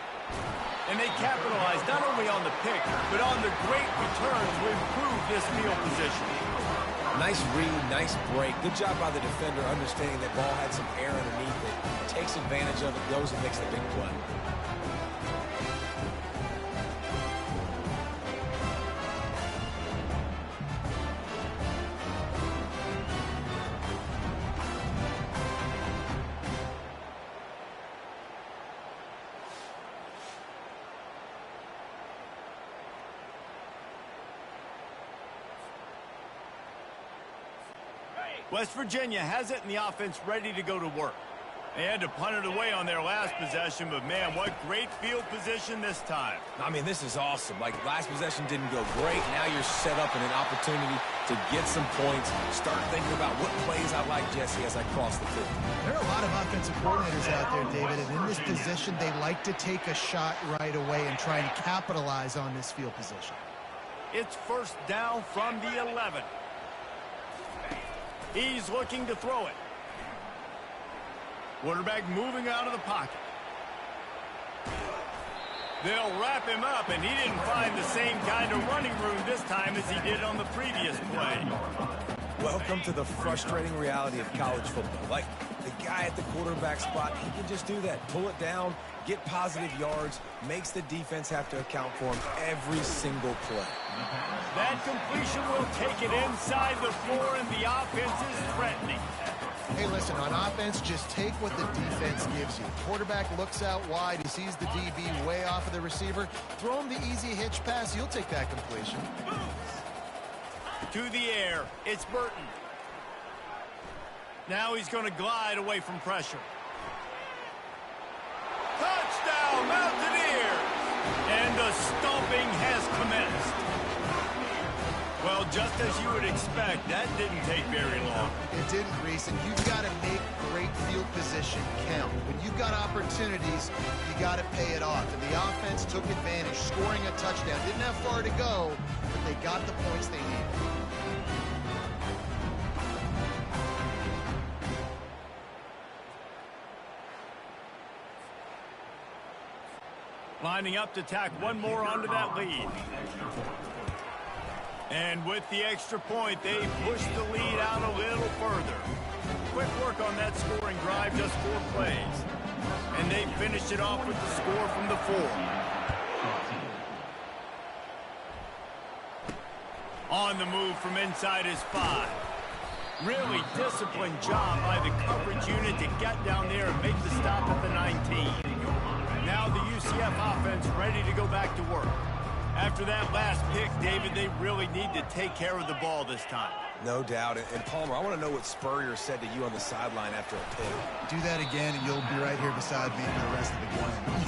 And they capitalize not only on the pick, but on the great return to improve this field position. Nice read, nice break. Good job by the defender understanding that ball had some air underneath it. Takes advantage of it, goes and makes the big play. West Virginia has it, and the offense ready to go to work. They had to punt it away on their last possession, but man, what great field position this time. I mean, this is awesome. Like, last possession didn't go great. Now you're set up in an opportunity to get some points. Start thinking about what plays I like, Jesse, as I cross the field. There are a lot of offensive coordinators out there, David, and in this position, they like to take a shot right away and try and capitalize on this field position. It's first down from the 11. He's looking to throw it. Quarterback moving out of the pocket. They'll wrap him up, and he didn't find the same kind of running room this time as he did on the previous play. Welcome to the frustrating reality of college football. Like, the guy at the quarterback spot, he can just do that. Pull it down, get positive yards, makes the defense have to account for him every single play. That completion will take it inside the 4, and the offense is threatening. Hey, listen, on offense, just take what the defense gives you. Quarterback looks out wide. He sees the DB way off of the receiver. Throw him the easy hitch pass. You'll take that completion. To the air. It's Burton. Now he's going to glide away from pressure. Touchdown, Mountaineers! And the stomping has commenced. Well, just as you would expect, that didn't take very long. It didn't, Reese, and you've got to make great field position count. When you've got opportunities, you got to pay it off. And the offense took advantage, scoring a touchdown. Didn't have far to go, but they got the points they needed. Lining up to tack one more onto that lead. And with the extra point, they push the lead out a little further. Quick work on that scoring drive, just 4 plays. And they finished it off with the score from the 4. On the move from inside his 5. Really disciplined job by the coverage unit to get down there and make the stop at the 19. Now the UCF offense ready to go back to work. After that last pick, David, they really need to take care of the ball this time. No doubt. And Palmer, I want to know what Spurrier said to you on the sideline after a pick. Do that again, and you'll be right here beside me for the rest of the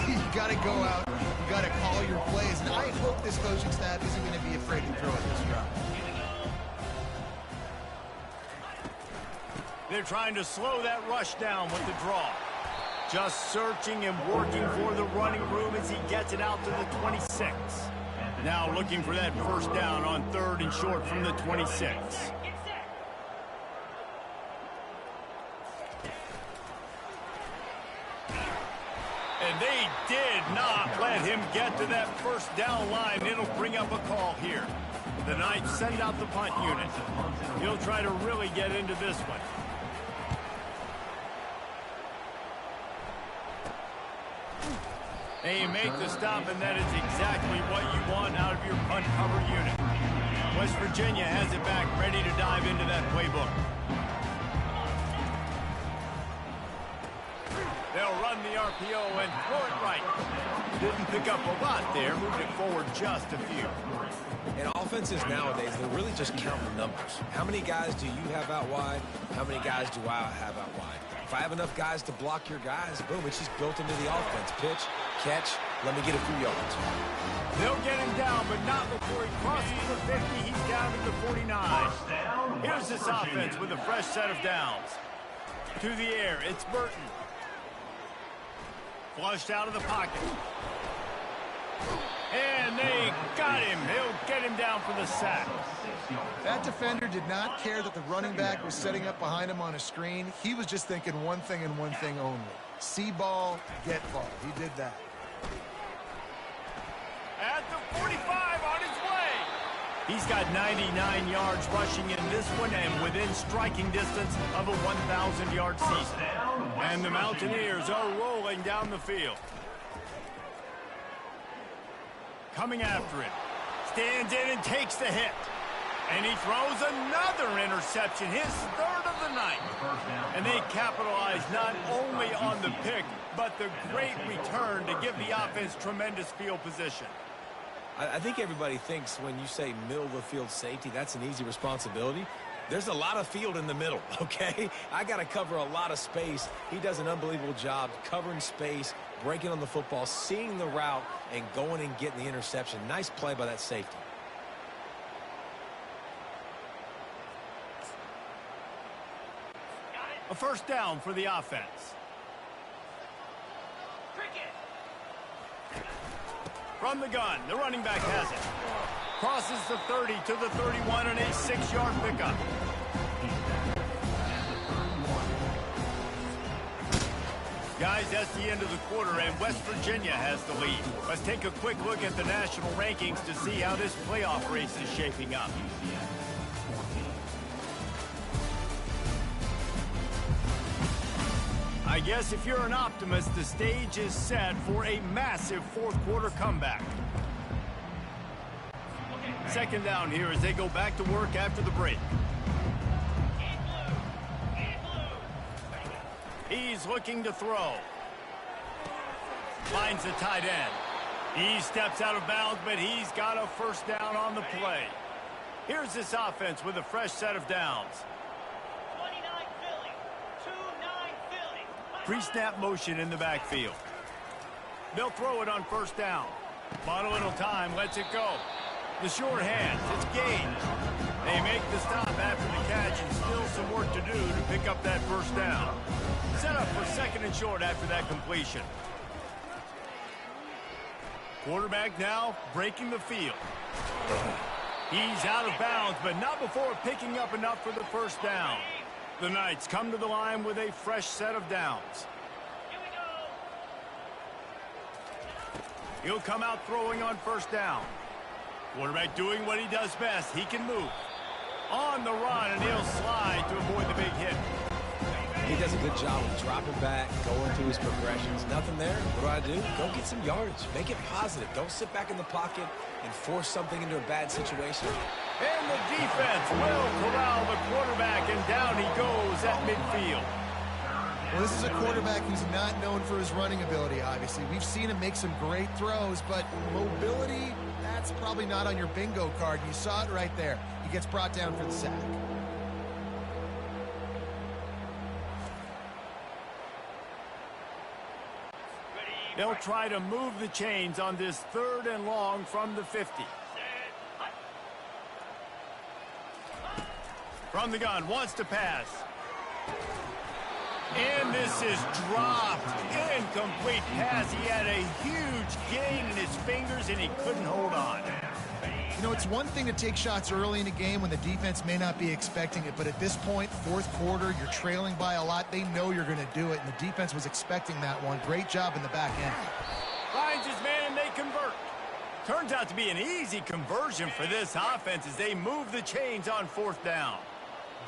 game. You got to go out. You got to call your plays. And I hope this coaching staff isn't going to be afraid to throw at this drive. They're trying to slow that rush down with the draw. Just searching and working for the running room as he gets it out to the 26. Now looking for that first down on 3rd and short from the 26. And they did not let him get to that first down line. It'll bring up a call here. The Knights send out the punt unit. He'll try to really get into this one. They make the stop, and that is exactly what you want out of your punt cover unit. West Virginia has it back, ready to dive into that playbook. They'll run the RPO and throw it right. Didn't pick up a lot there, moved it forward just a few. In offenses nowadays, they're really just counting numbers. How many guys do you have out wide? How many guys do I have out wide? If I have enough guys to block your guys, boom, it's just built into the offense. Pitch, catch, let me get a few yards. They'll get him down, but not before he crosses the 50. He's down to the 49. Here's this offense with a fresh set of downs. To the air, it's Burton. Flushed out of the pocket. And they got him. He'll get him down for the sack. That defender did not care that the running back was setting up behind him on a screen. He was just thinking one thing and one thing only. See ball, get ball. He did that. At the 45 on his way. He's got 99 yards rushing in this one and within striking distance of a 1,000-yard season. And the Mountaineers are rolling down the field. Coming after him. Stands in and takes the hit. And he throws another interception, his third of the night. And they capitalize not only on the pick, but the great return to give the offense tremendous field position. I think everybody thinks when you say middle of the field safety, that's an easy responsibility. There's a lot of field in the middle, okay? I got to cover a lot of space. He does an unbelievable job covering space, breaking on the football, seeing the route, and going and getting the interception. Nice play by that safety. A first down for the offense. From the gun, the running back has it. Crosses the 30 to the 31 and a 6-yard pickup. Guys, that's the end of the quarter, and West Virginia has the lead. Let's take a quick look at the national rankings to see how this playoff race is shaping up. I guess if you're an optimist, the stage is set for a massive fourth-quarter comeback. Second down here as they go back to work after the break. He's looking to throw. Finds the tight end. He steps out of bounds, but he's got a first down on the play. Here's this offense with a fresh set of downs. Pre-snap motion in the backfield. They'll throw it on first down. Bought a little time, lets it go. The short hands, it's gained. They make the stop after the catch and still some work to do to pick up that first down. Set up for second and short after that completion. Quarterback now breaking the field. He's out of bounds, but not before picking up enough for the first down. The Knights come to the line with a fresh set of downs. He'll come out throwing on first down. Quarterback doing what he does best. He can move. On the run, and he'll slide to avoid the big hit. He does a good job of dropping back, going through his progressions. Nothing there. What do? Go get some yardage. Make it positive. Don't sit back in the pocket and force something into a bad situation. And the defense will corral the quarterback, and down he goes at midfield. Well, this is a quarterback who's not known for his running ability, obviously. We've seen him make some great throws, but mobility, that's probably not on your bingo card. You saw it right there. He gets brought down for the sack. They'll try to move the chains on this third and long from the 50. From the gun, wants to pass. And this is dropped. Incomplete pass. He had a huge gain in his fingers, and he couldn't hold on. You know, it's one thing to take shots early in a game when the defense may not be expecting it, but at this point, fourth quarter, you're trailing by a lot. They know you're going to do it, and the defense was expecting that one. Great job in the back end. Finds his man, and they convert. Turns out to be an easy conversion for this offense as they move the chains on fourth down.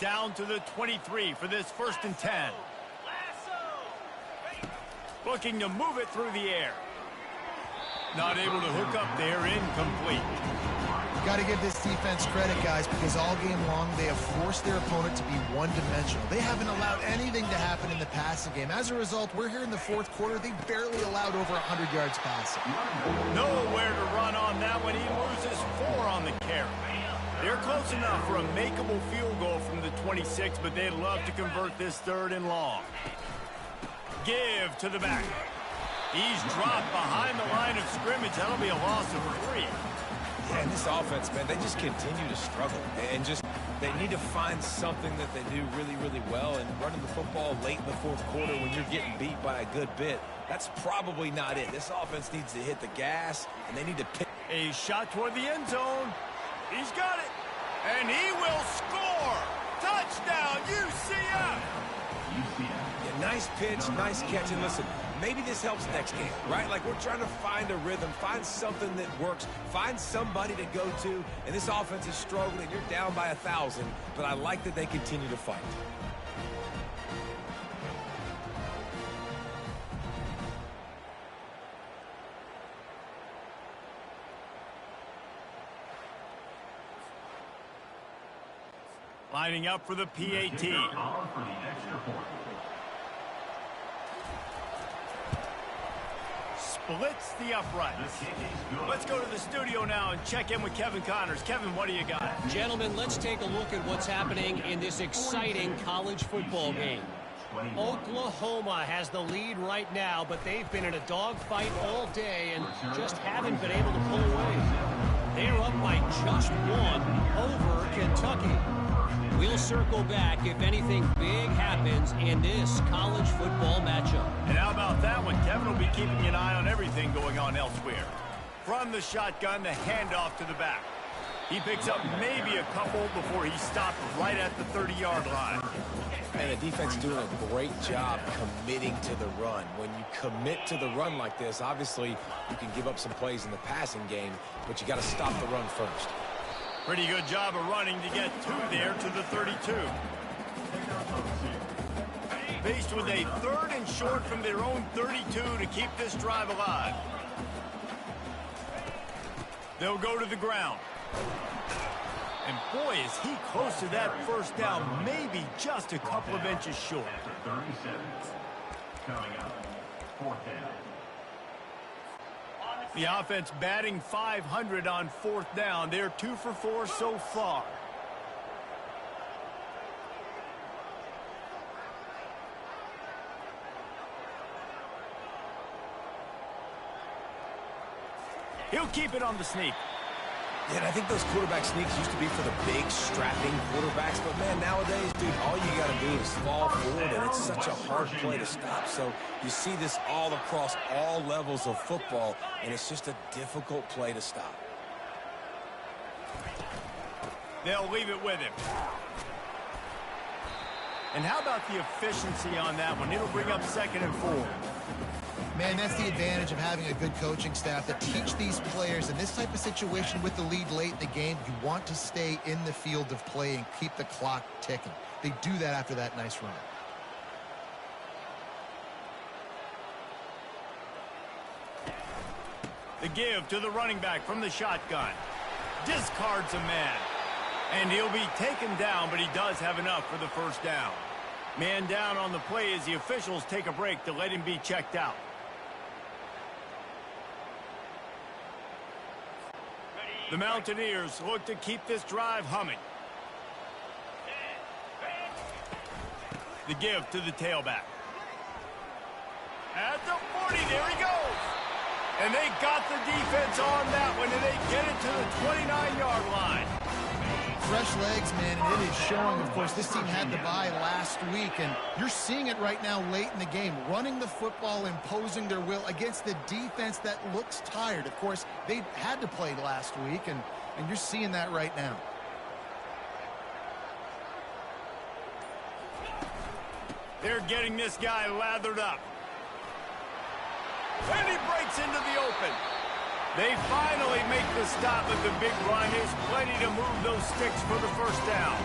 Down to the 23 for this 1st and 10. Looking to move it through the air. Not able to hook up there, incomplete. Got to give this defense credit, guys, because all game long they have forced their opponent to be one-dimensional. They haven't allowed anything to happen in the passing game. As a result, we're here in the fourth quarter. They barely allowed over 100 yards passing. Nowhere to run on that one. He loses 4 on the carry. They're close enough for a makeable field goal from the 26, but they'd love to convert this 3rd and long. Give to the back. He's dropped behind the line of scrimmage. That'll be a loss of 3. Yeah, and this offense, man, they just continue to struggle. And they need to find something that they do really, really well. And running the football late in the fourth quarter when you're getting beat by a good bit, that's probably not it. This offense needs to hit the gas, and they need to pick. A shot toward the end zone. He's got it. And he will score. Touchdown, UCF. Yeah, nice pitch, nice catch. And listen, maybe this helps next game, right? Like, we're trying to find a rhythm, find something that works, find somebody to go to. And this offense is struggling. You're down by 1,000, but I like that they continue to fight. Lining up for the PAT. Splits the uprights. Let's go to the studio now and check in with Kevin Connors. Kevin, what do you got? Gentlemen, let's take a look at what's happening in this exciting college football game. Oklahoma has the lead right now, but they've been in a dogfight all day and just haven't been able to pull away. They're up by just 1 over Kentucky. We'll circle back if anything big happens in this college football matchup. And how about that one? Kevin will be keeping an eye on everything going on elsewhere. From the shotgun, the handoff to the back. He picks up maybe a couple before he stopped right at the 30-yard line. And the defense is doing a great job committing to the run. When you commit to the run like this, obviously you can give up some plays in the passing game, but you got to stop the run first. Pretty good job of running to get 2 there to the 32. Faced with a 3rd and short from their own 32 to keep this drive alive. They'll go to the ground. And boy, is he close to that first down, maybe just a couple of inches short. 37. Coming up, 4th down. The offense batting .500 on 4th down. They're 2 for 4 so far. He'll keep it on the sneak. Yeah, and I think those quarterback sneaks used to be for the big, strapping quarterbacks. But, man, nowadays, dude, all you got to do is fall forward, and it's such a hard play to stop. So you see this all across all levels of football, and it's just a difficult play to stop. They'll leave it with him. And how about the efficiency on that one? It'll bring up 2nd and 4. Man, that's the advantage of having a good coaching staff that teach these players in this type of situation with the lead late in the game. You want to stay in the field of play and keep the clock ticking. They do that after that nice run. The give to the running back from the shotgun. Discards a man. And he'll be taken down, but he does have enough for the first down. Man down on the play as the officials take a break to let him be checked out. The Mountaineers look to keep this drive humming. The give to the tailback. At the 40, there he goes. And they got the defense on that one, and they get it to the 29-yard line. Fresh legs, man, and it is showing. Of course, this team had the bye last week, and you're seeing it right now late in the game. Running the football, imposing their will against the defense that looks tired. Of course, they had to play last week, and you're seeing that right now. They're getting this guy lathered up. And he breaks into the open. They finally make the stop at the big run. Is plenty to move those sticks for the first down.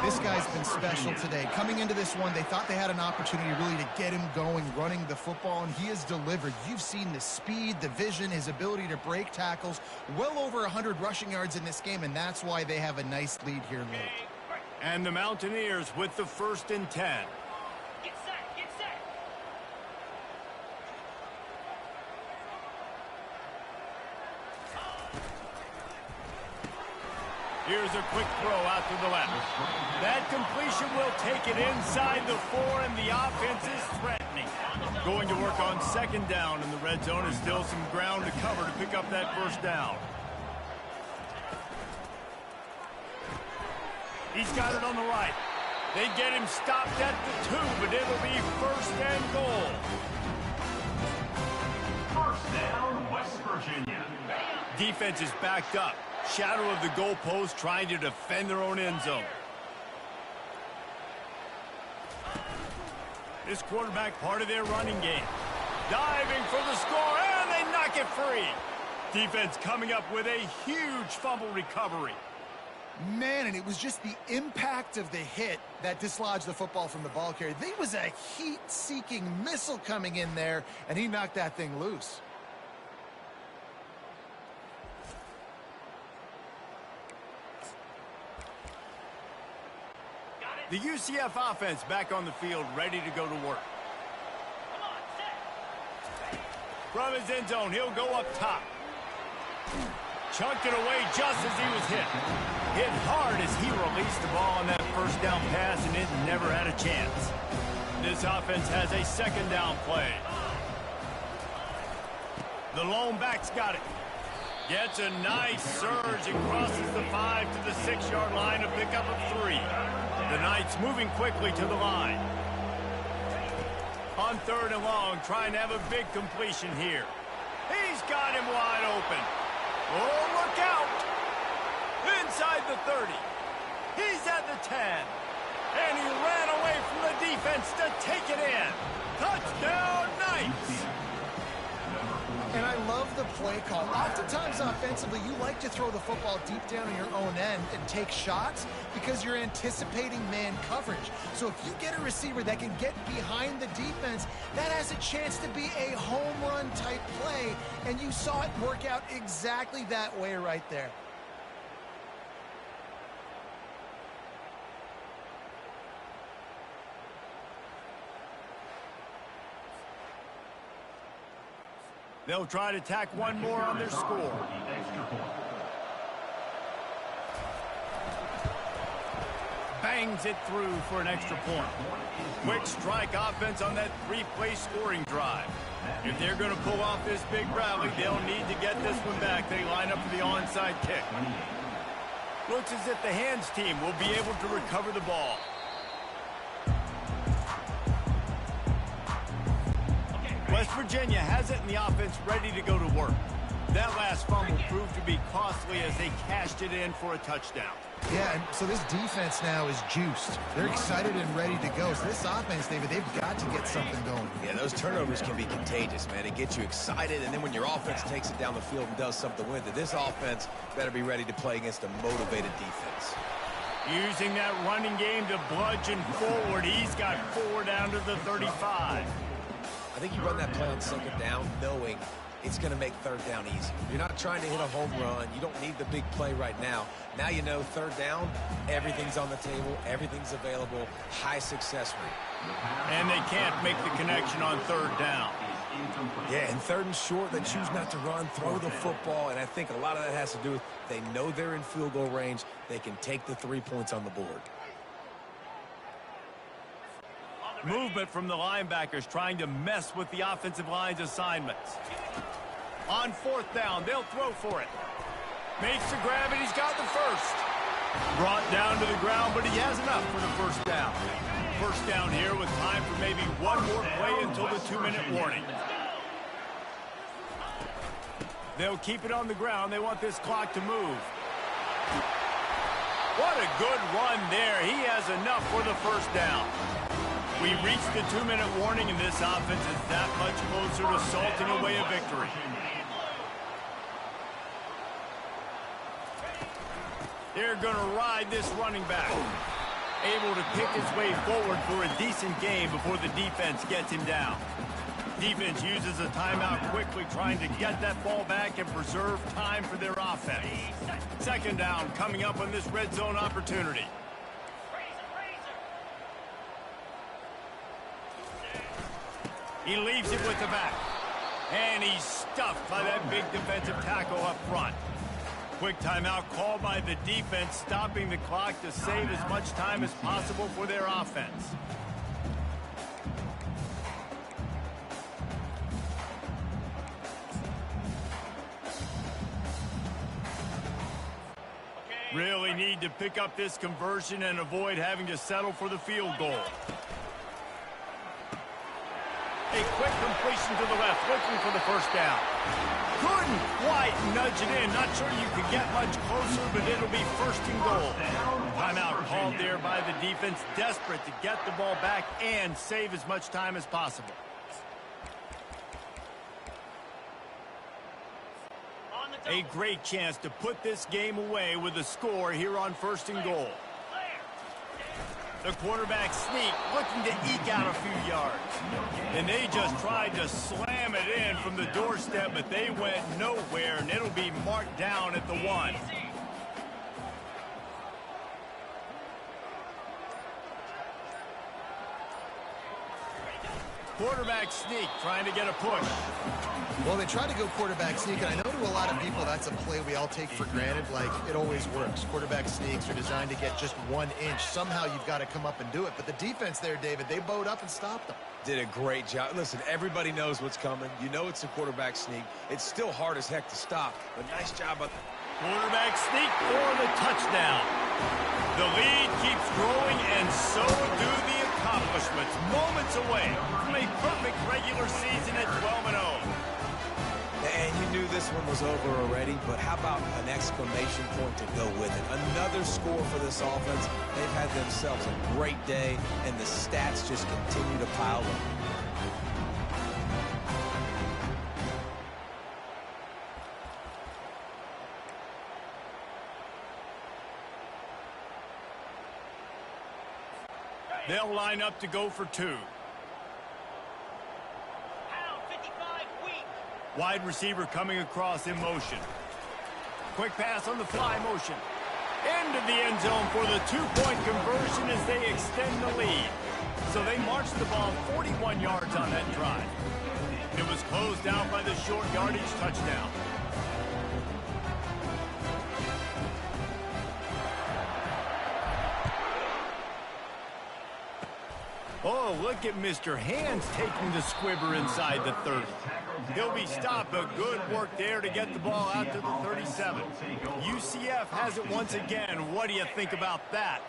This guy's been special today. Coming into this one, they thought they had an opportunity really to get him going, running the football, and he has delivered. You've seen the speed, the vision, his ability to break tackles. Well over 100 rushing yards in this game, and that's why they have a nice lead here late. And the Mountaineers with the 1st and 10. Get set, get set. Here's a quick throw out to the left. That completion will take it inside the 4, and the offense is threatening. Going to work on 2nd down, and the red zone is still some ground to cover to pick up that 1st down. He's got it on the right. They get him stopped at the 2, but it'll be 1st and goal. 1st down, West Virginia. Defense is backed up. Shadow of the goalpost, trying to defend their own end zone. This quarterback part of their running game. Diving for the score, and they knock it free. Defense coming up with a huge fumble recovery. Man, and it was just the impact of the hit that dislodged the football from the ball carrier. There was a heat-seeking missile coming in there, and he knocked that thing loose. The UCF offense back on the field, ready to go to work. Come on, set. From his end zone, he'll go up top. Chunked it away just as he was hit. Hit hard as he released the ball on that 1st down pass, and it never had a chance. This offense has a 2nd down play. The lone back's got it. Gets a nice surge and crosses the 5 to the 6-yard line, a pickup of 3. The Knights moving quickly to the line. On 3rd and long, trying to have a big completion here. He's got him wide open. Oh, look out! Inside the 30. He's at the 10. And he ran away from the defense to take it in. Touchdown, Knights! And I love the play call. Oftentimes offensively, you like to throw the football deep down on your own end and take shots because you're anticipating man coverage. So if you get a receiver that can get behind the defense, that has a chance to be a home run type play. And you saw it work out exactly that way right there. They'll try to tack one more on their score. Bangs it through for an extra point. Quick strike offense on that 3-play scoring drive. If they're going to pull off this big rally, they'll need to get this one back. They line up for the onside kick. Looks as if the hands team will be able to recover the ball. West Virginia has it in the offense ready to go to work. That last fumble proved to be costly as they cashed it in for a touchdown. Yeah, and so this defense now is juiced. They're excited and ready to go. So this offense, David, they've got to get something going. Yeah, those turnovers can be contagious, man. It gets you excited, and then when your offense takes it down the field and does something with it, this offense better be ready to play against a motivated defense. Using that running game to bludgeon forward. He's got 4 down to the 35. I think you run that play on 2nd down knowing it's going to make 3rd down easy. You're not trying to hit a home run. You don't need the big play right now. Now you know 3rd down, everything's on the table, everything's available, high success rate. And they can't make the connection on 3rd down. Yeah, and 3rd and short, they choose not to run, throw the football, and I think a lot of that has to do with they know they're in field goal range. They can take the 3 points on the board. Movement from the linebackers trying to mess with the offensive line's assignments. On 4th down, they'll throw for it. Makes the grab, and he's got the 1st. Brought down to the ground, but he has enough for the 1st down. 1st down here with time for maybe one more play until the 2-minute warning. They'll keep it on the ground. They want this clock to move. What a good run there. He has enough for the 1st down. We reached the 2-minute warning, and this offense is that much closer to salting away a victory. They're going to ride this running back. Able to pick his way forward for a decent gain before the defense gets him down. Defense uses a timeout quickly, trying to get that ball back and preserve time for their offense. Second down coming up on this red zone opportunity. He leaves it with the back. And he's stuffed by that big defensive tackle up front. Quick timeout called by the defense, stopping the clock to save as much time as possible for their offense. Really need to pick up this conversion and avoid having to settle for the field goal. A quick completion to the left, looking for the first down. Couldn't quite nudge it in. Not sure you could get much closer, but it'll be first and goal. Timeout called there by the defense, desperate to get the ball back and save as much time as possible. A great chance to put this game away with a score here on first and goal. The quarterback sneak, looking to eke out a few yards. And they just tried to slam it in from the doorstep, but they went nowhere, and it'll be marked down at the 1. Quarterback sneak, trying to get a push. Well, they try to go quarterback sneak, and I know to a lot of people that's a play we all take for granted, like it always works. Quarterback sneaks are designed to get just 1 inch. Somehow you've got to come up and do it. But the defense there, David, they bowed up and stopped them. Did a great job. Listen, everybody knows what's coming. You know it's a quarterback sneak. It's still hard as heck to stop, but nice job by the quarterback sneak for the touchdown. The lead keeps growing, and so do the accomplishments. Moments away from a perfect regular season at 12-0. And you knew this one was over already, but how about an exclamation point to go with it? Another score for this offense. They've had themselves a great day, and the stats just continue to pile up. They'll line up to go for 2. Wide receiver coming across in motion. Quick pass on the fly motion. Into the end zone for the 2-point conversion as they extend the lead. So they marched the ball 41 yards on that drive. It was closed out by the short yardage touchdown. Oh, look at Mr. Hands taking the squibber inside the 30. He'll be stopped, but good work there to get the ball out to the 37. UCF has it once again. What do you think about that?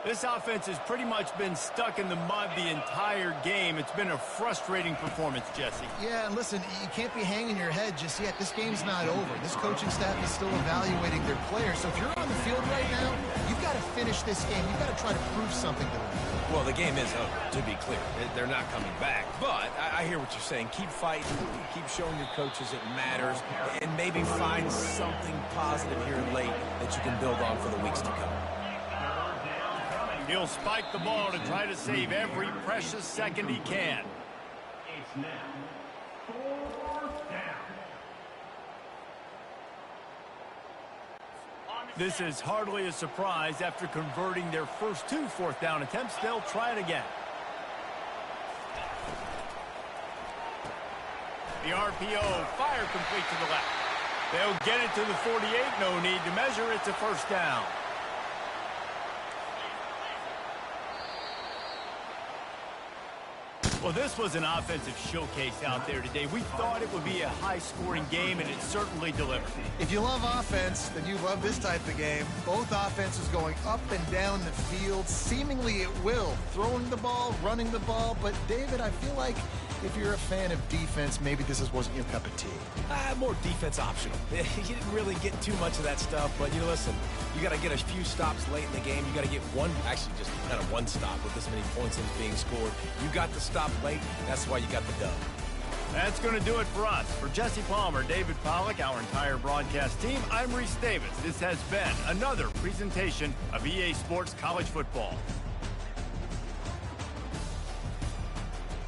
This offense has pretty much been stuck in the mud the entire game. It's been a frustrating performance, Jesse. Yeah, and listen, you can't be hanging your head just yet. This game's not over. This coaching staff is still evaluating their players. So if you're on the field right now, you've got to finish this game. You've got to try to prove something to them. Well, the game is over, to be clear. They're not coming back. But I hear what you're saying. Keep fighting. Keep showing your coaches it matters. And maybe find something positive here late that you can build on for the weeks to come. He'll spike the ball to try to save every precious second he can. It's now 4th down. This is hardly a surprise. After converting their first 2 fourth down attempts, they'll try it again. The RPO, fire complete to the left. They'll get it to the 48, no need to measure. It's a first down. Well, this was an offensive showcase out there today. We thought it would be a high-scoring game, and it certainly delivered. If you love offense, then you love this type of game. Both offenses going up and down the field, seemingly at will. Throwing the ball, running the ball. But, David, I feel like if you're a fan of defense, maybe this wasn't your cup of tea. More defense optional. You didn't really get too much of that stuff, but you listen, you got to get a few stops late in the game. You got to get actually just kind of one stop with this many points being scored. You got the stop late. That's why you got the dub. That's going to do it for us. For Jesse Palmer, David Pollack, our entire broadcast team, I'm Reese Davis. This has been another presentation of EA Sports College Football.